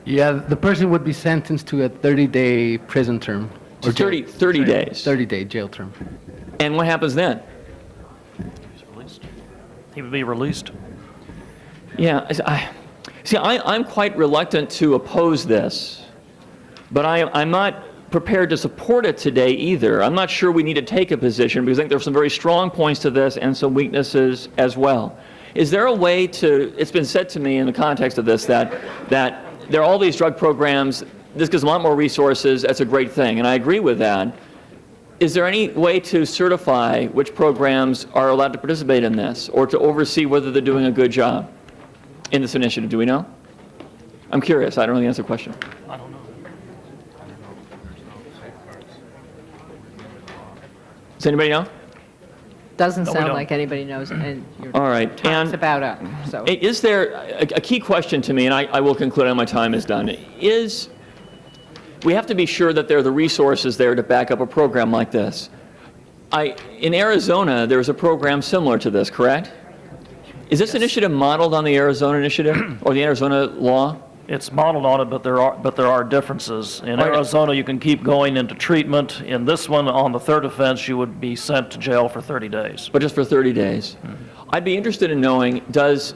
Speaker 9: Yeah, the person would be sentenced to a 30-day prison term.
Speaker 21: Or 30 days?
Speaker 9: 30-day jail term.
Speaker 21: And what happens then?
Speaker 12: He would be released.
Speaker 21: Yeah, I'm quite reluctant to oppose this. But I'm not prepared to support it today either. I'm not sure we need to take a position because I think there are some very strong points to this and some weaknesses as well. Is there a way to, it's been said to me in the context of this that there are all these drug programs, this gives them a lot more resources, that's a great thing, and I agree with that. Is there any way to certify which programs are allowed to participate in this or to oversee whether they're doing a good job in this initiative? Do we know? I'm curious. I don't know the answer to the question.
Speaker 12: I don't know.
Speaker 21: Does anybody know?
Speaker 1: Doesn't
Speaker 21: No, we
Speaker 1: sound
Speaker 21: don't.
Speaker 1: like anybody knows, and your
Speaker 21: All right.
Speaker 1: time's about up, so.
Speaker 21: Is there a key question to me, and I will conclude when my time is done, is we have to be sure that there are the resources there to back up a program like this. In Arizona, there's a program similar to this, correct? Is this initiative modeled on the Arizona initiative or the Arizona law?
Speaker 12: It's modeled on it, but there are differences. In Arizona, you can keep going into treatment. In this one, on the third offense, you would be sent to jail for 30 days.
Speaker 21: But just for 30 days. I'd be interested in knowing, does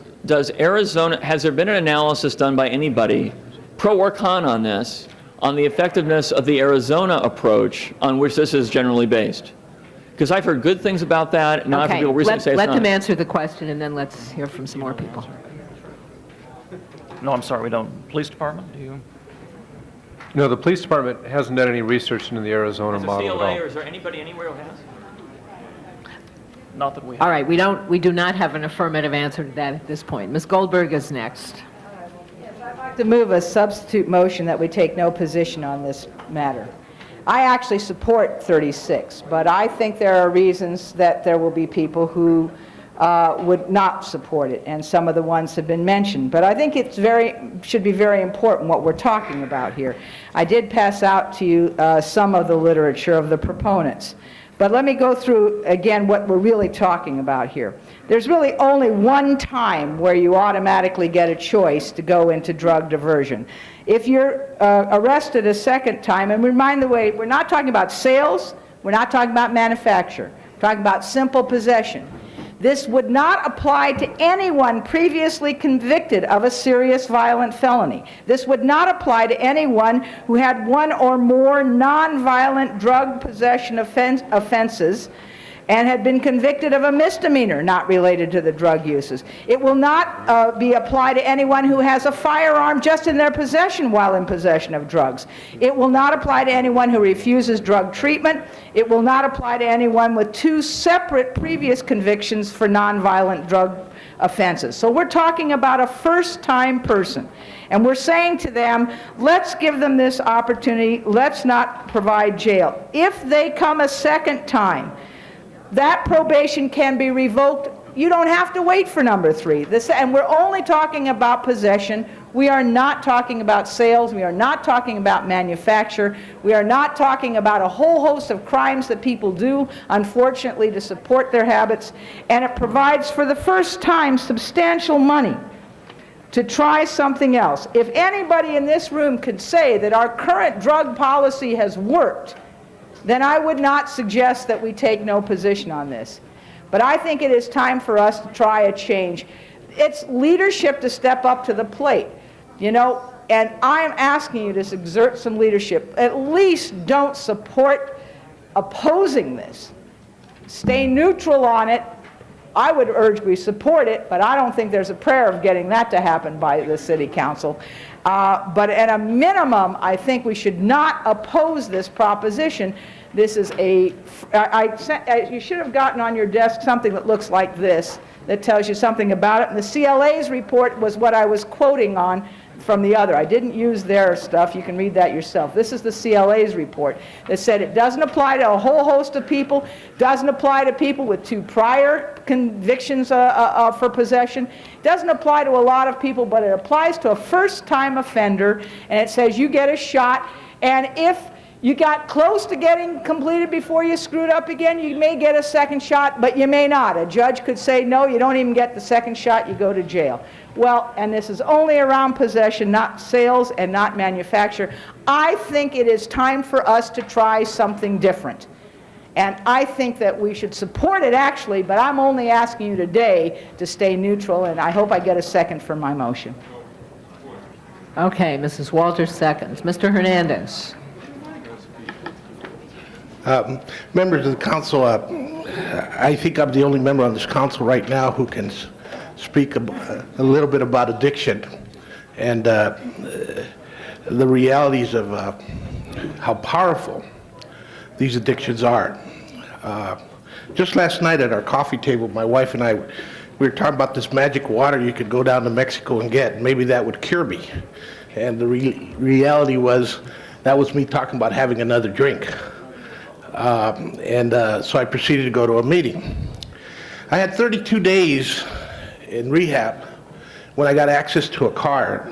Speaker 21: Arizona, has there been an analysis done by anybody, pro or con on this, on the effectiveness of the Arizona approach on which this is generally based? Because I've heard good things about that, and now I've heard people recently say it's not.
Speaker 1: Let them answer the question, and then let's hear from some more people.
Speaker 12: No, I'm sorry, we don't. Police department, do you?
Speaker 23: No, the police department hasn't done any research into the Arizona model at all.
Speaker 21: Or is there anybody anywhere who has?
Speaker 12: Not that we have.
Speaker 1: All right, we do not have an affirmative answer to that at this point. Ms. Goldberg is next.
Speaker 24: I'd like to move a substitute motion that we take no position on this matter. I actually support 36, but I think there are reasons that there will be people who would not support it, and some of the ones have been mentioned. But I think should be very important what we're talking about here. I did pass out to you some of the literature of the proponents. But let me go through again what we're really talking about here. There's really only one time where you automatically get a choice to go into drug diversion. If you're arrested a second time, and remind the way, we're not talking about sales, we're not talking about manufacture, we're talking about simple possession. This would not apply to anyone previously convicted of a serious violent felony. This would not apply to anyone who had one or more nonviolent drug possession offenses and had been convicted of a misdemeanor not related to the drug uses. It will not be applied to anyone who has a firearm just in their possession while in possession of drugs. It will not apply to anyone who refuses drug treatment. It will not apply to anyone with 2 separate previous convictions for nonviolent drug offenses. So we're talking about a first-time person. And we're saying to them, let's give them this opportunity. Let's not provide jail. If they come a second time, that probation can be revoked. You don't have to wait for number 3. And we're only talking about possession. We are not talking about sales. We are not talking about manufacture. We are not talking about a whole host of crimes that people do, unfortunately, to support their habits. And it provides, for the first time, substantial money to try something else. If anybody in this room could say that our current drug policy has worked, then I would not suggest that we take no position on this. But I think it is time for us to try a change. It's leadership to step up to the plate, you know, and I'm asking you to exert some leadership. At least don't support opposing this. Stay neutral on it. I would urge we support it, but I don't think there's a prayer of getting that to happen by the City Council. But at a minimum, I think we should not oppose this proposition. This is you should have gotten on your desk something that looks like this, that tells you something about it. And the CLA's report was what I was quoting on from the other. I didn't use their stuff. You can read that yourself. This is the CLA's report that said it doesn't apply to a whole host of people, doesn't apply to people with 2 prior convictions for possession, doesn't apply to a lot of people, but it applies to a first-time offender, and it says you get a shot, and if you got close to getting completed before you screwed up again, you may get a second shot, but you may not. A judge could say, no, you don't even get the second shot, you go to jail. Well, and this is only around possession, not sales and not manufacture. I think it is time for us to try something different. And I think that we should support it, actually, but I'm only asking you today to stay neutral, and I hope I get a second for my motion.
Speaker 1: Okay, Mrs. Walters seconds. Mr. Hernandez.
Speaker 4: Members of the council, I think I'm the only member on this council right now who can speak a little bit about addiction and the realities of how powerful these addictions are. Just last night at our coffee table, my wife and I, we were talking about this magic water you could go down to Mexico and get. Maybe that would cure me. And the reality was, that was me talking about having another drink. So I proceeded to go to a meeting. I had 32 days in rehab when I got access to a car.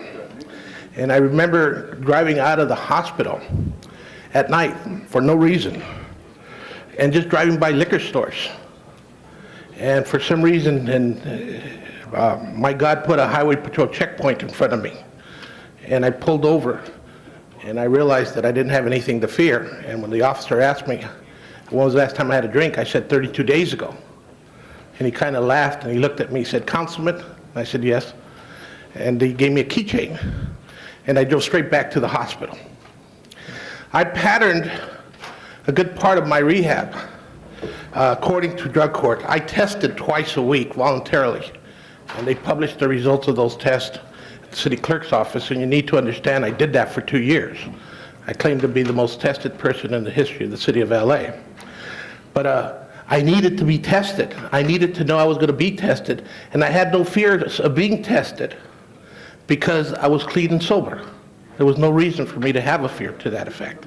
Speaker 4: And I remember driving out of the hospital at night for no reason and just driving by liquor stores. And for some reason, my God put a highway patrol checkpoint in front of me. And I pulled over. And I realized that I didn't have anything to fear. And when the officer asked me, when was the last time I had a drink, I said 32 days ago. And he kind of laughed and he looked at me, he said, Councilman? And I said, yes. And he gave me a keychain. And I drove straight back to the hospital. I patterned a good part of my rehab. According to drug court, I tested twice a week voluntarily. And they published the results of those tests at the city clerk's office. And you need to understand, I did that for 2 years. I claim to be the most tested person in the history of the city of LA. But I needed to be tested. I needed to know I was going to be tested. And I had no fear of being tested because I was clean and sober. There was no reason for me to have a fear to that effect.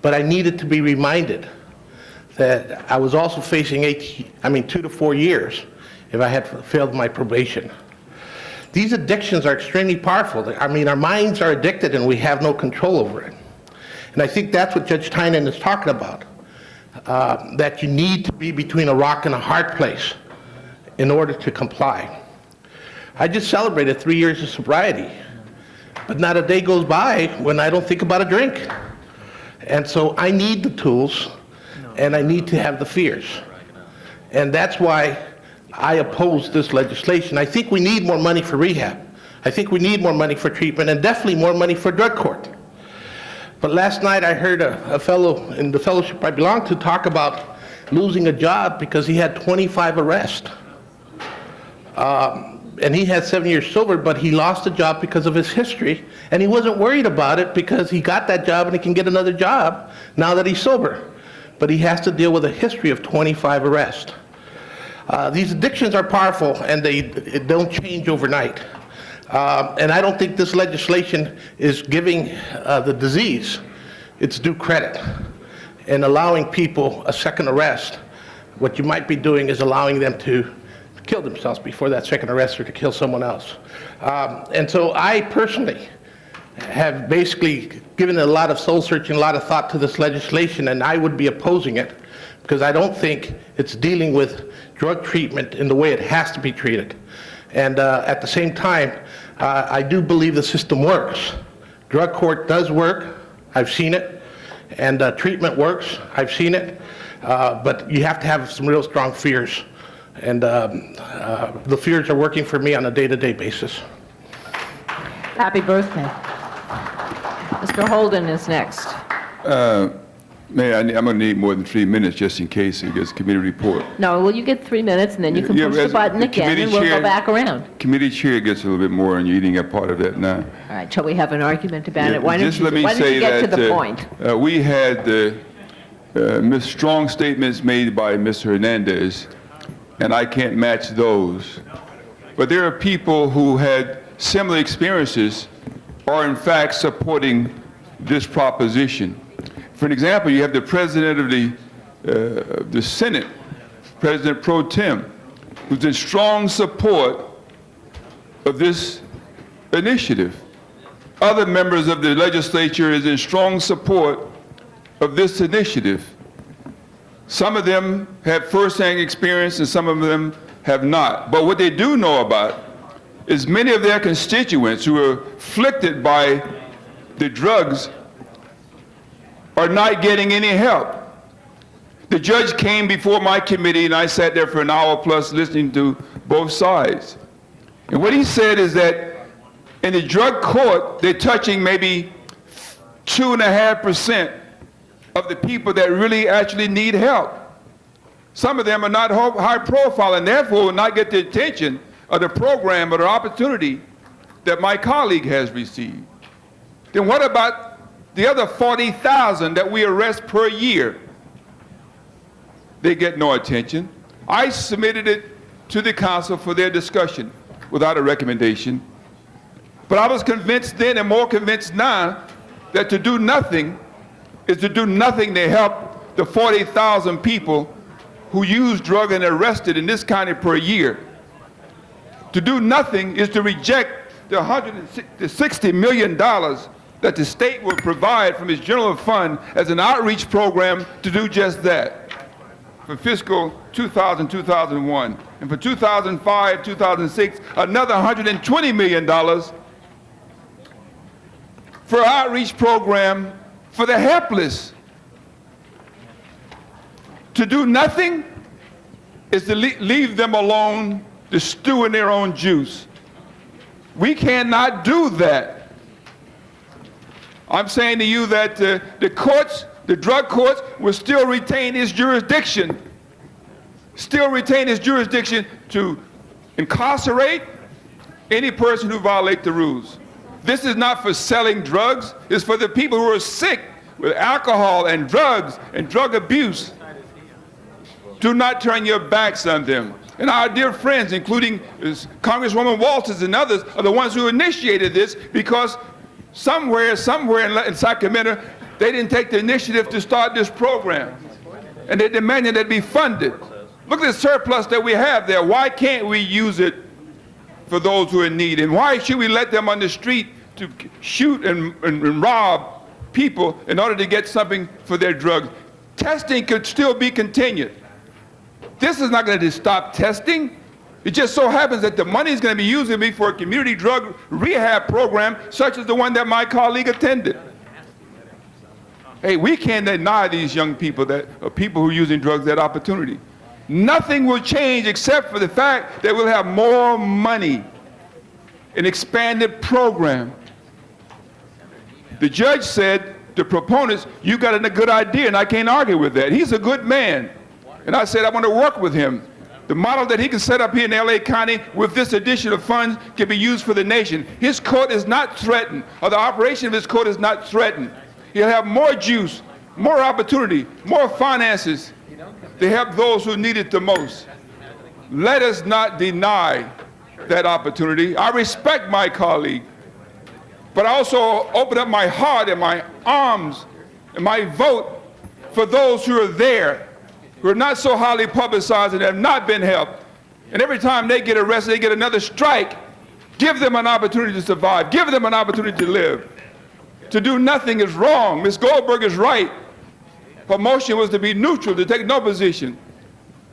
Speaker 4: But I needed to be reminded that I was also facing 2 to 4 years if I had failed my probation. These addictions are extremely powerful. I mean, our minds are addicted and we have no control over it. And I think that's what Judge Tynan is talking about, that you need to be between a rock and a hard place in order to comply. I just celebrated 3 years of sobriety, but not a day goes by when I don't think about a drink. And so I need the tools, and I need to have the fears. And that's why I oppose this legislation. I think we need more money for rehab. I think we need more money for treatment, and definitely more money for drug court. But last night I heard a fellow in the fellowship I belong to talk about losing a job because he had 25 arrests. And he had 7 years sober, but he lost a job because of his history, and he wasn't worried about it because he got that job and he can get another job now that he's sober. But he has to deal with a history of 25 arrests. These addictions are powerful, and they don't change overnight. And I don't think this legislation is giving the disease its due credit and allowing people a second arrest. What you might be doing is allowing them to kill themselves before that second arrest or to kill someone else. And so I personally have basically given a lot of soul searching, a lot of thought to this legislation, and I would be opposing it because I don't think it's dealing with drug treatment in the way it has to be treated. And at the same time, I do believe the system works. Drug court does work. I've seen it. And treatment works. I've seen it. But you have to have some real strong fears. And the fears are working for me on a day-to-day basis.
Speaker 1: Happy birthday. Mr. Holden is next.
Speaker 14: Mayor, I'm going to need more than 3 minutes just in case it gets committee report.
Speaker 1: No, well, you get 3 minutes, and then you can push the
Speaker 14: as
Speaker 1: button
Speaker 14: the
Speaker 1: again, and
Speaker 14: committee
Speaker 1: we'll go
Speaker 14: chair-
Speaker 1: back around.
Speaker 14: Committee chair gets a little bit more, and you're eating a part of that now.
Speaker 1: All right, shall we have an argument about it? Why don't
Speaker 14: Just
Speaker 1: you
Speaker 14: let me say
Speaker 1: get to
Speaker 14: that,
Speaker 1: the point?
Speaker 14: we had strong statements made by Mr. Hernandez, and I can't match those. But there are people who had similar experiences are in fact supporting this proposition. For an example, you have the president of the Senate, President Pro Tem, who's in strong support of this initiative. Other members of the legislature is in strong support of this initiative. Some of them have first-hand experience and some of them have not. But what they do know about is many of their constituents who are afflicted by the drugs are not getting any help. The judge came before my committee and I sat there for an hour plus listening to both sides. And what he said is that in the drug court, they're touching maybe 2.5% of the people that really actually need help. Some of them are not high profile and therefore will not get the attention of the program or the opportunity that my colleague has received. Then what about the other 40,000 that we arrest per year? They get no attention. I submitted it to the council for their discussion without a recommendation. But I was convinced then and more convinced now that to do nothing is to do nothing to help the 40,000 people who use drugs and are arrested in this county per year. To do nothing is to reject the $160 million that the state will provide from its general fund as an outreach program to do just that for fiscal 2000-2001. And for 2005-2006, another $120 million for an outreach program for the helpless. To do nothing is to leave them alone to stew in their own juice. We cannot do that. I'm saying to you that the courts, the drug courts, will still retain its jurisdiction, to incarcerate any person who violates the rules. This is not for selling drugs, it's for the people who are sick with alcohol and drugs and drug abuse. Do not turn your backs on them. And our dear friends, including Congresswoman Walters and others, are the ones who initiated this because somewhere in Sacramento, they didn't take the initiative to start this program. And they demanded it be funded. Look at the surplus that we have there. Why can't we use it for those who are in need? And why should we let them on the street to shoot and rob people in order to get something for their drugs? Testing could still be continued. This is not going to stop testing. It just so happens that the money is going to be used for a community drug rehab program such as the one that my colleague attended. Hey, we can't deny these young people people who are using drugs that opportunity. Nothing will change except for the fact that we'll have more money, an expanded program. The judge said, the proponents, you got a good idea, and I can't argue with that. He's a good man. And I said, I want to work with him. The model that he can set up here in LA County with this addition of funds can be used for the nation. His court is not threatened, or the operation of his court is not threatened. He'll have more juice, more opportunity, more finances to help those who need it the most. Let us not deny that opportunity. I respect my colleague, but I also open up my heart and my arms and my vote for those who are there, who are not so highly publicized and have not been helped. And every time they get arrested, they get another strike. Give them an opportunity to survive. Give them an opportunity to live. To do nothing is wrong. Ms. Goldberg is right. Her motion was to be neutral, to take no position.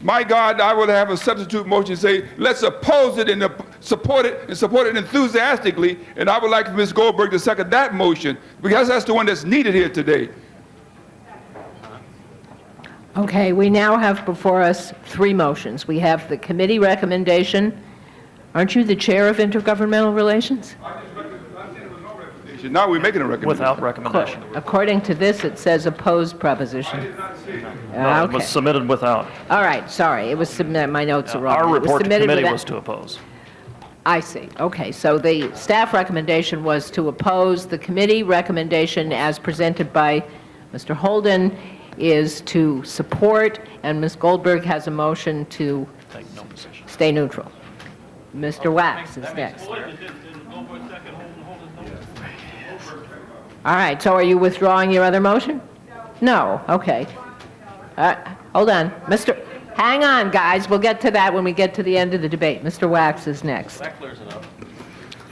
Speaker 14: My God, I would have a substitute motion say, let's oppose it and support it enthusiastically. And I would like for Ms. Goldberg to second that motion, because that's the one that's needed here today.
Speaker 1: Okay, we now have before us three motions. We have the committee recommendation. Aren't you the chair of intergovernmental relations?
Speaker 14: Now we're making a recommendation.
Speaker 12: Without recommendation.
Speaker 1: According to this, it says opposed proposition.
Speaker 12: No, it was submitted without.
Speaker 1: All right, sorry, it was submitted, my notes are wrong.
Speaker 12: Our
Speaker 1: It was
Speaker 12: report to
Speaker 1: submitted
Speaker 12: committee
Speaker 1: without-
Speaker 12: was to oppose.
Speaker 1: I see, okay, so the staff recommendation was to oppose. The committee recommendation as presented by Mr. Holden is to support, and Ms. Goldberg has a motion to
Speaker 12: Take no position.
Speaker 1: stay neutral. Mr. Wax is next. All right, so are you withdrawing your other motion? No, okay. Hold on, hang on, guys, we'll get to that when we get to the end of the debate. Mr. Wax is next.
Speaker 11: That clears it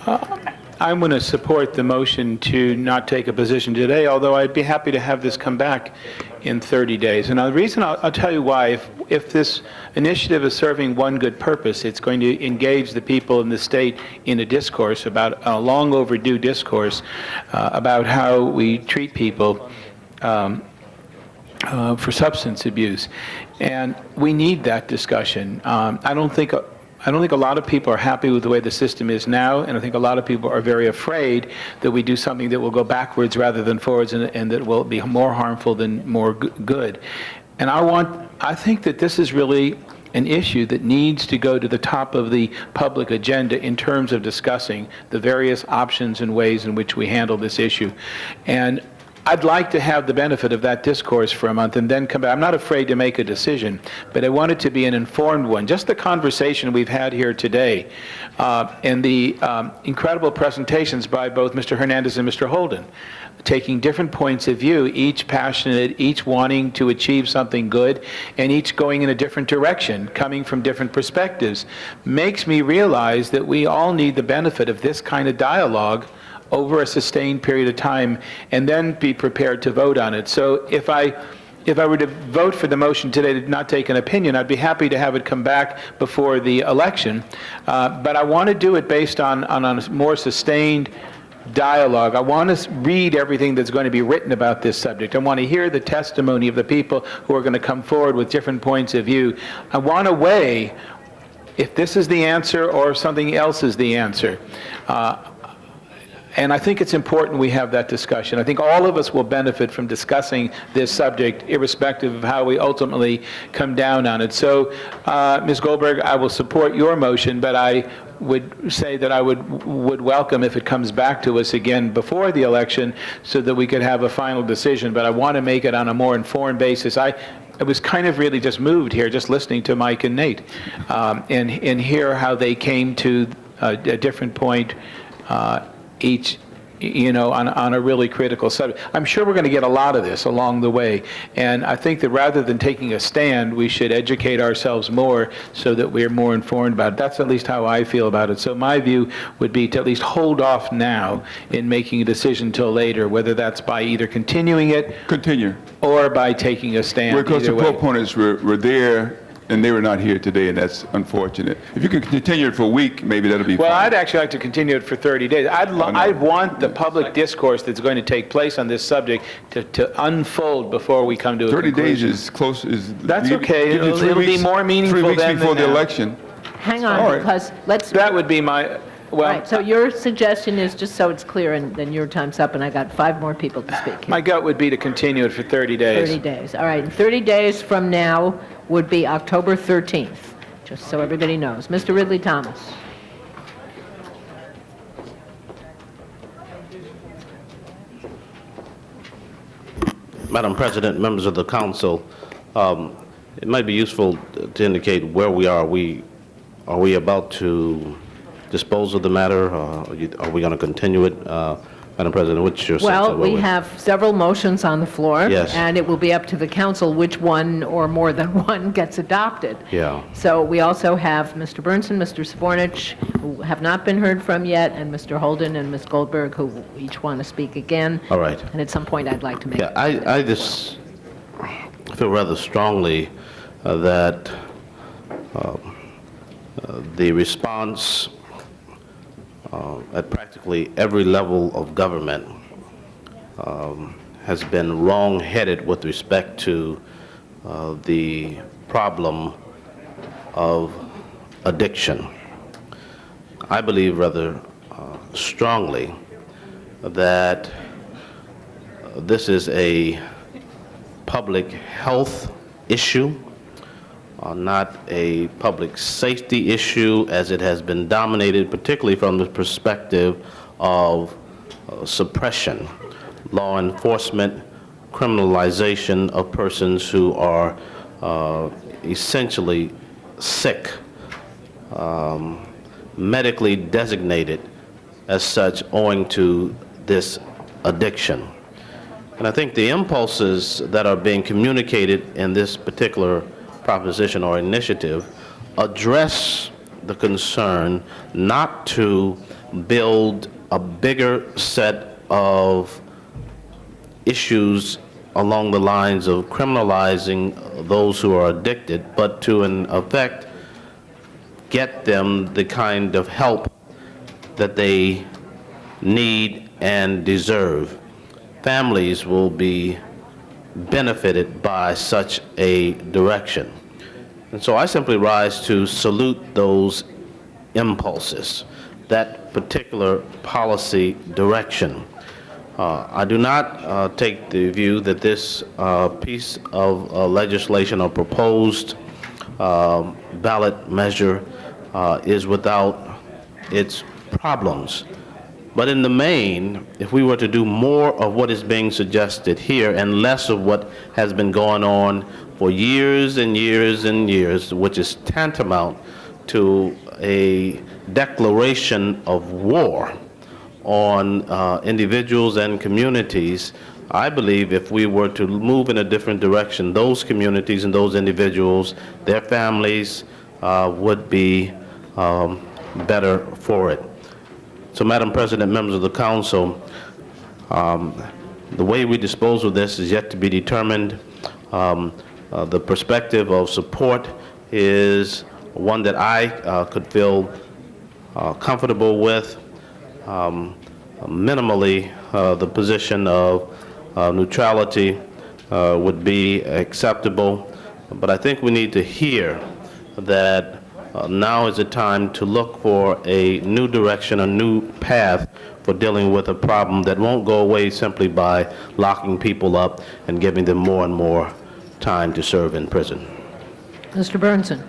Speaker 11: up. I'm going to support the motion to not take a position today, although I'd be happy to have this come back in 30 days. And the reason, I'll tell you why. If this initiative is serving one good purpose, it's going to engage the people in the state in a discourse about a long overdue discourse about how we treat people for substance abuse. And we need that discussion. I don't think a lot of people are happy with the way the system is now, and I think a lot of people are very afraid that we do something that will go backwards rather than forwards, and that will be more harmful than more good. And I think that this is really an issue that needs to go to the top of the public agenda in terms of discussing the various options and ways in which we handle this issue. And I'd like to have the benefit of that discourse for a month and then come back. I'm not afraid to make a decision, but I want it to be an informed one. Just the conversation we've had here today and the incredible presentations by both Mr. Hernandez and Mr. Holden, taking different points of view, each passionate, each wanting to achieve something good, and each going in a different direction, coming from different perspectives, makes me realize that we all need the benefit of this kind of dialogue over a sustained period of time, and then be prepared to vote on it. So if I were to vote for the motion today to not take an opinion, I'd be happy to have it come back before the election. But I want to do it based on a more sustained dialogue. I want to read everything that's going to be written about this subject. I want to hear the testimony of the people who are going to come forward with different points of view. I want to weigh if this is the answer or if something else is the answer. And I think it's important we have that discussion. I think all of us will benefit from discussing this subject, irrespective of how we ultimately come down on it. So, Ms. Goldberg, I will support your motion, but I would say that I would welcome if it comes back to us again before the election so that we could have a final decision. But I want to make it on a more informed basis. I was kind of really just moved here, just listening to Mike and Nate, and hear how they came to a different point each, on a really critical subject. I'm sure we're going to get a lot of this along the way, and I think that rather than taking a stand, we should educate ourselves more so that we're more informed about it. That's at least how I feel about it. So my view would be to at least hold off now in making a decision until later, whether that's by either continuing it or by taking a stand.
Speaker 14: Because the
Speaker 11: either way.
Speaker 14: proponents were there, and they were not here today, and that's unfortunate. If you can continue it for a week, maybe that'll be
Speaker 11: Well,
Speaker 14: fine.
Speaker 11: I'd actually like to continue it for 30 days. I want the public discourse that's going to take place on this subject to unfold before we come to a
Speaker 14: 30
Speaker 11: conclusion.
Speaker 14: days is close.
Speaker 11: That's okay. It'll be more meaningful
Speaker 14: 3 weeks
Speaker 11: than
Speaker 14: before the
Speaker 11: now.
Speaker 14: election.
Speaker 1: Hang
Speaker 14: All
Speaker 1: on,
Speaker 14: right.
Speaker 1: because let's...
Speaker 11: That would be my... Well,
Speaker 1: All right, so your suggestion is, just so it's clear, and then your time's up, and I got 5 more people to speak here.
Speaker 11: my gut would be to continue it for 30 days.
Speaker 1: 30 days, all right. In 30 days from now, would be October 13th, just so everybody knows. Mr. Ridley Thomas.
Speaker 13: Madam President, members of the council, it might be useful to indicate where we are. Are we about to dispose of the matter? Are we going to continue it? Madam President, what's your sense
Speaker 1: Well,
Speaker 13: of where
Speaker 1: we have several motions on the floor.
Speaker 13: Yes.
Speaker 1: And it will be up to the council which one or more than one gets adopted.
Speaker 13: Yeah.
Speaker 1: So we also have Mr. Burnson, Mr. Savornich, who have not been heard from yet, and Mr. Holden and Ms. Goldberg, who each want to speak again.
Speaker 13: All right.
Speaker 1: And at some point, I'd like to make...
Speaker 13: Yeah, I just feel rather strongly that the response at practically every level of government has been wrong-headed with respect to the problem of addiction. I believe rather strongly that this is a public health issue, not a public safety issue as it has been dominated, particularly from the perspective of suppression, law enforcement, criminalization of persons who are essentially sick, medically designated as such owing to this addiction. And I think the impulses that are being communicated in this particular proposition or initiative address the concern not to build a bigger set of issues along the lines of criminalizing those who are addicted, but to, in effect, get them the kind of help that they need and deserve. Families will be benefited by such a direction. And so I simply rise to salute those impulses, that particular policy direction. I do not take the view that this piece of legislation or proposed ballot measure is without its problems. But in the main, if we were to do more of what is being suggested here and less of what has been going on for years and years and years, which is tantamount to a declaration of war on individuals and communities, I believe if we were to move in a different direction, those communities and those individuals, their families would be better for it. So, Madam President, members of the council, the way we dispose of this is yet to be determined. The perspective of support is one that I could feel comfortable with. Minimally, the position of neutrality would be acceptable. But I think we need to hear that now is the time to look for a new direction, a new path for dealing with a problem that won't go away simply by locking people up and giving them more and more time to serve in prison.
Speaker 1: Mr. Burnson.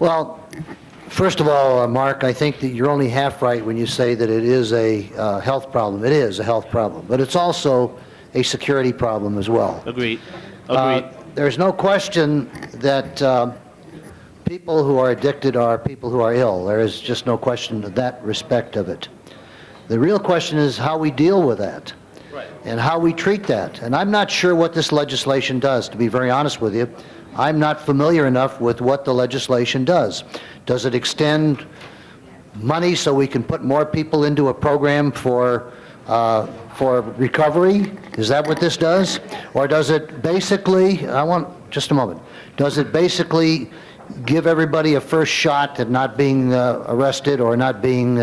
Speaker 8: Well, first of all, Mark, I think that you're only half right when you say that it is a health problem. It is a health problem, but it's also a security problem as well.
Speaker 13: Agreed. Agreed.
Speaker 8: There's no question that people who are addicted are people who are ill. There is just no question of that respect of it. The real question is how we deal with that and how we treat that. And I'm not sure what this legislation does, to be very honest with you. I'm not familiar enough with what the legislation does. Does it extend money so we can put more people into a program for recovery? Is that what this does? Or does it basically, just a moment, does it basically give everybody a first shot at not being arrested or not being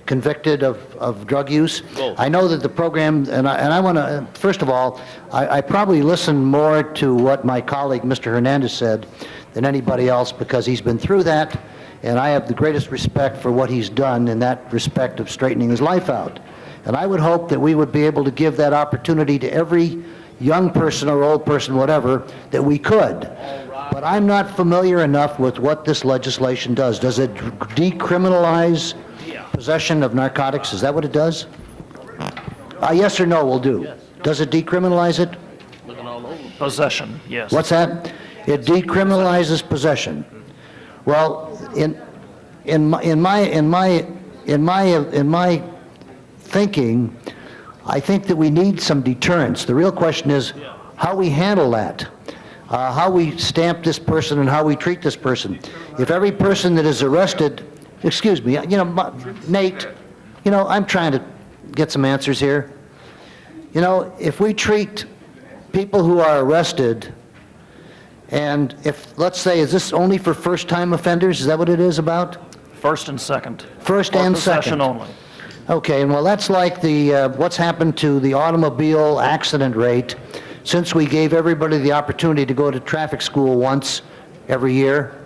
Speaker 8: convicted of drug use?
Speaker 13: Both.
Speaker 8: I know that the program, and I want to, first of all, I probably listened more to what my colleague, Mr. Hernandez, said than anybody else because he's been through that, and I have the greatest respect for what he's done in that respect of straightening his life out. And I would hope that we would be able to give that opportunity to every young person or old person, whatever, that we could. But I'm not familiar enough with what this legislation does. Does it decriminalize possession of narcotics? Is that what it does? Yes or no will do. Does it decriminalize it?
Speaker 12: Possession, yes.
Speaker 8: What's that? It decriminalizes possession. Well, in my thinking, I think that we need some deterrence. The real question is how we handle that, how we stamp this person and how we treat this person. If every person that is arrested, excuse me, Nate, I'm trying to get some answers here. If we treat people who are arrested, and if, let's say, is this only for first-time offenders? Is that what it is about?
Speaker 12: First and second.
Speaker 8: First
Speaker 12: Or
Speaker 8: and
Speaker 12: possession
Speaker 8: second.
Speaker 12: only.
Speaker 8: Okay, and well, that's like what's happened to the automobile accident rate since we gave everybody the opportunity to go to traffic school once every year.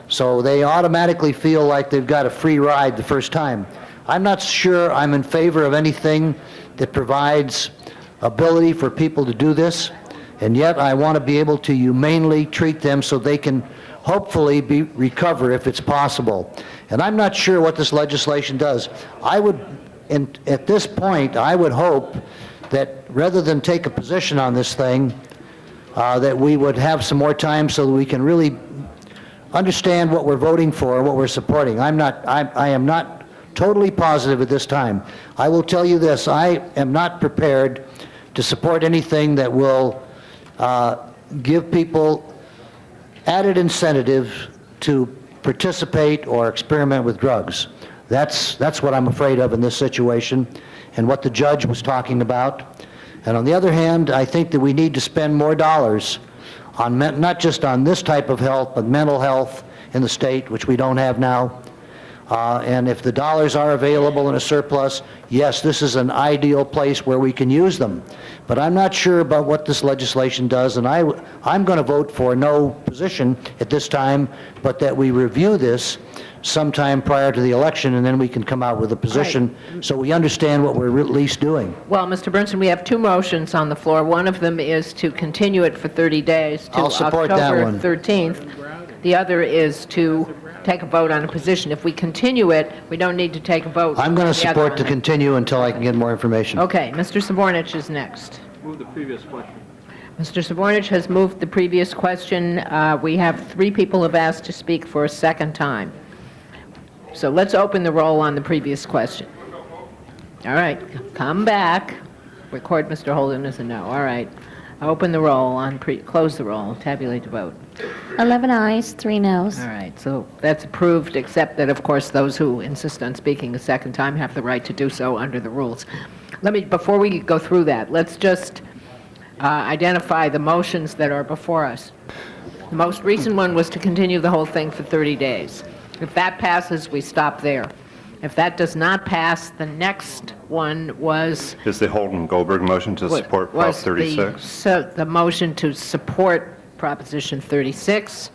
Speaker 8: So they automatically feel like they've got a free ride the first time. I'm not sure I'm in favor of anything that provides ability for people to do this, and yet I want to be able to humanely treat them so they can hopefully recover if it's possible. And I'm not sure what this legislation does. At this point, I would hope that rather than take a position on this thing, that we would have some more time so that we can really understand what we're voting for and what we're supporting. I am not totally positive at this time. I will tell you this, I am not prepared to support anything that will give people added incentive to participate or experiment with drugs. That's what I'm afraid of in this situation and what the judge was talking about. And on the other hand, I think that we need to spend more dollars on not just on this type of health, but mental health in the state, which we don't have now. And if the dollars are available in a surplus, yes, this is an ideal place where we can use them. But I'm not sure about what this legislation does, and I'm going to vote for no position at this time, but that we review this sometime prior to the election, and then we can come out with a position so we understand what we're at least doing.
Speaker 1: Well, Mr. Burnson, we have two motions on the floor. One of them is to continue it for 30 days to
Speaker 8: I'll support that
Speaker 1: October
Speaker 8: one.
Speaker 1: 13th. The other is to take a vote on a position. If we continue it, we don't need to take a vote.
Speaker 8: I'm going to
Speaker 1: on the other
Speaker 8: support to
Speaker 1: one.
Speaker 8: continue until I can get more information.
Speaker 1: Okay, Mr. Sabornich is next.
Speaker 11: Move the previous question.
Speaker 1: Mr. Sabornich has moved the previous question. We have 3 people who have asked to speak for a second time. So let's open the roll on the previous question. All right, come back. Record Mr. Holden as a no. All right. Open the roll on close the roll, tabulate the vote.
Speaker 6: 11 ayes, 3 noes.
Speaker 1: All right, so that's approved, except that, of course, those who insist on speaking a second time have the right to do so under the rules. Before we go through that, let's just identify the motions that are before us. The most recent one was to continue the whole thing for 30 days. If that passes, we stop there. If that does not pass, the next one was...
Speaker 2: Is the Holden Goldberg motion to support Prop
Speaker 1: was
Speaker 2: 36?
Speaker 1: the motion to support Proposition 36.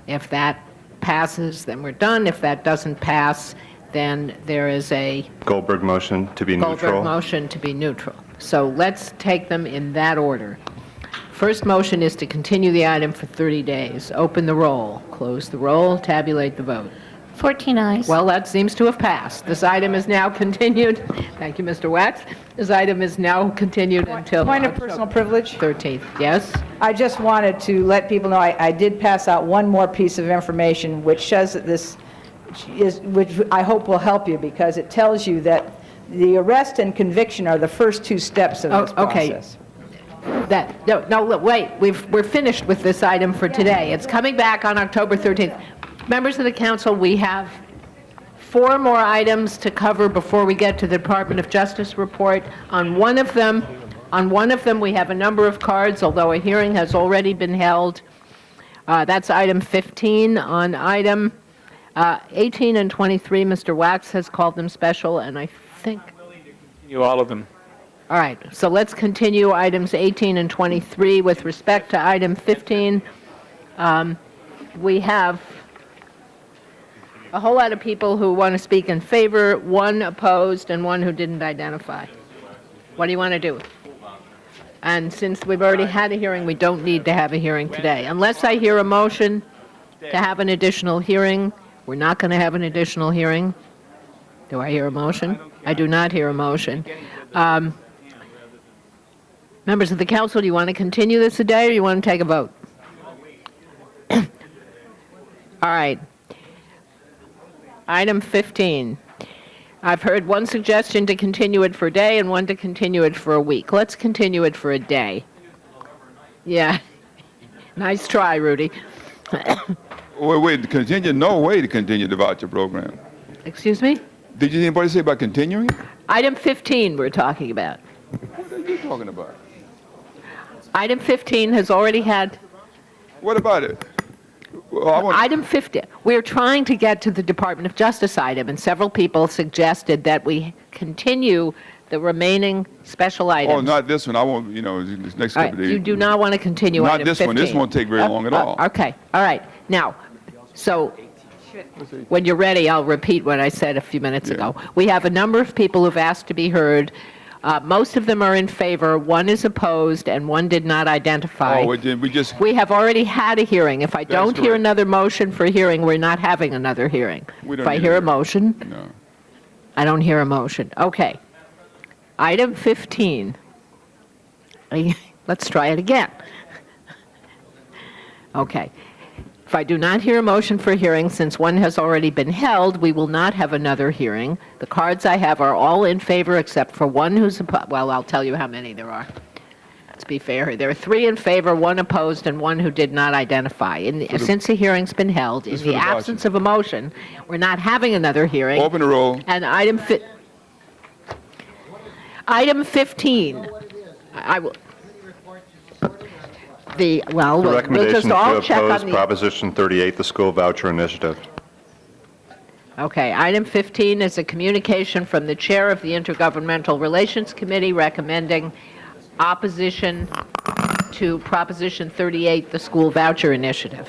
Speaker 1: If that passes, then we're done. If that doesn't pass, then there is a
Speaker 2: Goldberg motion to be neutral?
Speaker 1: Goldberg motion to be neutral. So let's take them in that order. First motion is to continue the item for 30 days. Open the roll, close the roll, tabulate the vote.
Speaker 6: 14 ayes.
Speaker 1: Well, that seems to have passed. This item is now continued. Thank you, Mr. Wax. This item is now continued until
Speaker 24: Point of
Speaker 1: October
Speaker 24: personal privilege.
Speaker 1: 13th. Yes?
Speaker 24: I just wanted to let people know, I did pass out one more piece of information which shows that this is, which I hope will help you, because it tells you that the arrest and conviction are the first 2 steps of this process.
Speaker 1: Wait, we're finished with this item for today. It's coming back on October 13th. Members of the council, we have 4 more items to cover before we get to the Department of Justice report. On one of them, we have a number of cards, although a hearing has already been held. That's item 15. On item 18 and 23, Mr. Wax has called them special, and I think...
Speaker 11: You all of them.
Speaker 1: All right, so let's continue items 18 and 23. With respect to item 15, we have a whole lot of people who want to speak in favor, 1 opposed, and 1 who didn't identify. What do you want to do? And since we've already had a hearing, we don't need to have a hearing today. Unless I hear a motion to have an additional hearing, we're not going to have an additional hearing. Do I hear a motion? I do not hear a motion. Members of the council, do you want to continue this a day, or you want to take a vote? All right. Item 15. I've heard one suggestion to continue it for a day and one to continue it for a week. Let's continue it for a day. Yeah. Nice try, Rudy.
Speaker 14: Wait, continue, no way to continue the voucher program.
Speaker 1: Excuse me?
Speaker 14: Did anybody say about continuing?
Speaker 1: Item 15 we're talking about.
Speaker 14: What are you talking about?
Speaker 1: Item 15 has already had...
Speaker 14: What about it? Well,
Speaker 1: Item 50, we're trying to get to the Department of Justice item, and several people suggested that we continue the remaining special items.
Speaker 14: Oh, not this one. I won't, this next
Speaker 1: All
Speaker 14: couple
Speaker 1: right,
Speaker 14: days.
Speaker 1: you do not want to continue
Speaker 14: Not
Speaker 1: item
Speaker 14: this
Speaker 1: 15.
Speaker 14: one. This won't take very long at all.
Speaker 1: Okay, all right. Now, so when you're ready, I'll repeat what I said a few minutes ago. We have a number of people who've asked to be heard. Most of them are in favor, one is opposed, and one did not identify.
Speaker 14: Oh, we just...
Speaker 1: We have already had a hearing. If I don't hear another motion for hearing, we're not having another hearing. If I hear a motion,
Speaker 14: No.
Speaker 1: I don't hear a motion. Okay. Item 15. Let's try it again. Okay. If I do not hear a motion for hearing, since one has already been held, we will not have another hearing. The cards I have are all in favor except for one who's opposed. Well, I'll tell you how many there are. Let's be fair. There are 3 in favor, 1 opposed, and 1 who did not identify. Since the hearing's been held, in the absence of a motion, we're not having another hearing.
Speaker 14: Open the roll.
Speaker 1: And item 15, I will...
Speaker 2: The
Speaker 1: we'll
Speaker 2: recommendation
Speaker 1: just all
Speaker 2: to
Speaker 1: check
Speaker 2: oppose
Speaker 1: on the...
Speaker 2: Proposition 38, the school voucher initiative.
Speaker 1: Okay, item 15 is a communication from the Chair of the Intergovernmental Relations Committee recommending opposition to Proposition 38, the school voucher initiative.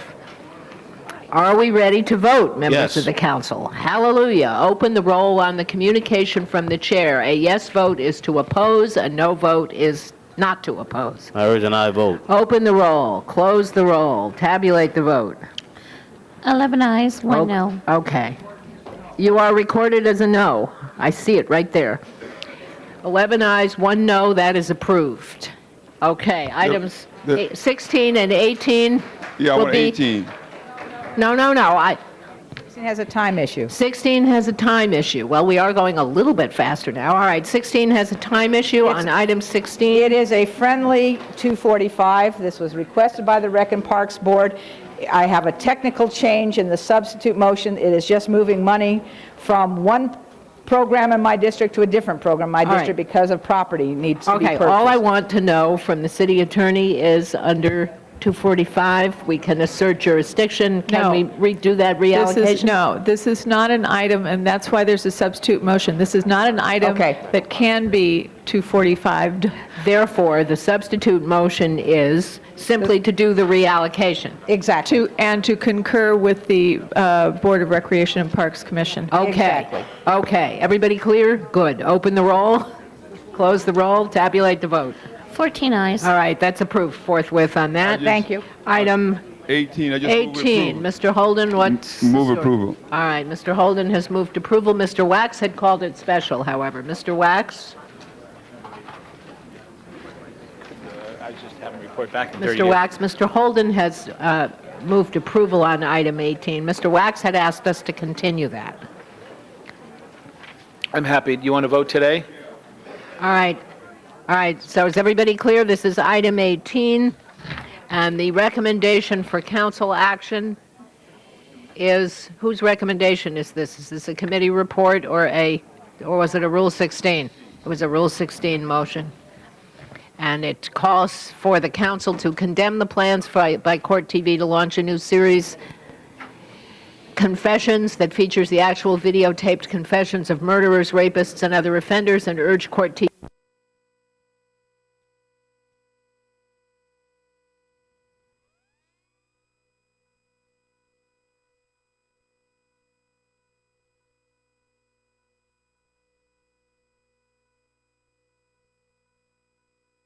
Speaker 1: Are we ready to vote, members
Speaker 13: Yes.
Speaker 1: of the council? Hallelujah. Open the roll on the communication from the Chair. A yes vote is to oppose, a no vote is not to oppose.
Speaker 13: I urge an aye vote.
Speaker 1: Open the roll, close the roll, tabulate the vote.
Speaker 6: 11 ayes, 1 no.
Speaker 1: Okay. You are recorded as a no. I see it right there. 11 ayes, 1 no, that is approved. Okay, items 16 and 18
Speaker 14: Yeah, I
Speaker 1: will
Speaker 14: want
Speaker 1: be...
Speaker 14: 18.
Speaker 1: No,
Speaker 24: 16 has a time issue.
Speaker 1: 16 has a time issue. Well, we are going a little bit faster now. All right, 16 has a time issue on item 16.
Speaker 24: It is a friendly 245. This was requested by the Rec and Parks Board. I have a technical change in the substitute motion. It is just moving money from one program in my district to a different program in my
Speaker 1: right.
Speaker 24: district because of property needs to be
Speaker 1: Okay,
Speaker 24: purchased.
Speaker 1: all I want to know from the city attorney is under 245, we can assert jurisdiction. Can
Speaker 7: No.
Speaker 1: we redo that reallocation?
Speaker 7: This is not an item, and that's why there's a substitute motion. This is not an item that can be 245'd.
Speaker 1: Therefore, the substitute motion is simply to do the reallocation.
Speaker 24: Exactly.
Speaker 7: And to concur with the Board of Recreation and Parks Commission.
Speaker 1: Okay.
Speaker 24: Exactly.
Speaker 1: Okay. Everybody clear? Good. Open the roll, close the roll, tabulate the vote.
Speaker 6: 14 ayes.
Speaker 1: All right, that's approved forthwith on that.
Speaker 24: Thank you.
Speaker 1: Item
Speaker 14: 18, I just move
Speaker 1: 18,
Speaker 14: approval.
Speaker 1: Mr. Holden, what's...
Speaker 14: Move approval.
Speaker 1: All right, Mr. Holden has moved approval. Mr. Wax had called it special, however. Mr. Wax?
Speaker 11: I just haven't reported back in 30
Speaker 1: Mr.
Speaker 11: days.
Speaker 1: Wax, Mr. Holden has moved approval on item 18. Mr. Wax had asked us to continue that.
Speaker 11: I'm happy. Do you want to vote today?
Speaker 1: All right. All right, so is everybody clear? This is item 18, and the recommendation for council action is, whose recommendation is this? Is this a committee report or was it a Rule 16? It was a Rule 16 motion. And it calls for the council to condemn the plans by Court TV to launch a new series, Confessions, that features the actual videotaped confessions of murderers, rapists, and other offenders, and urge Court TV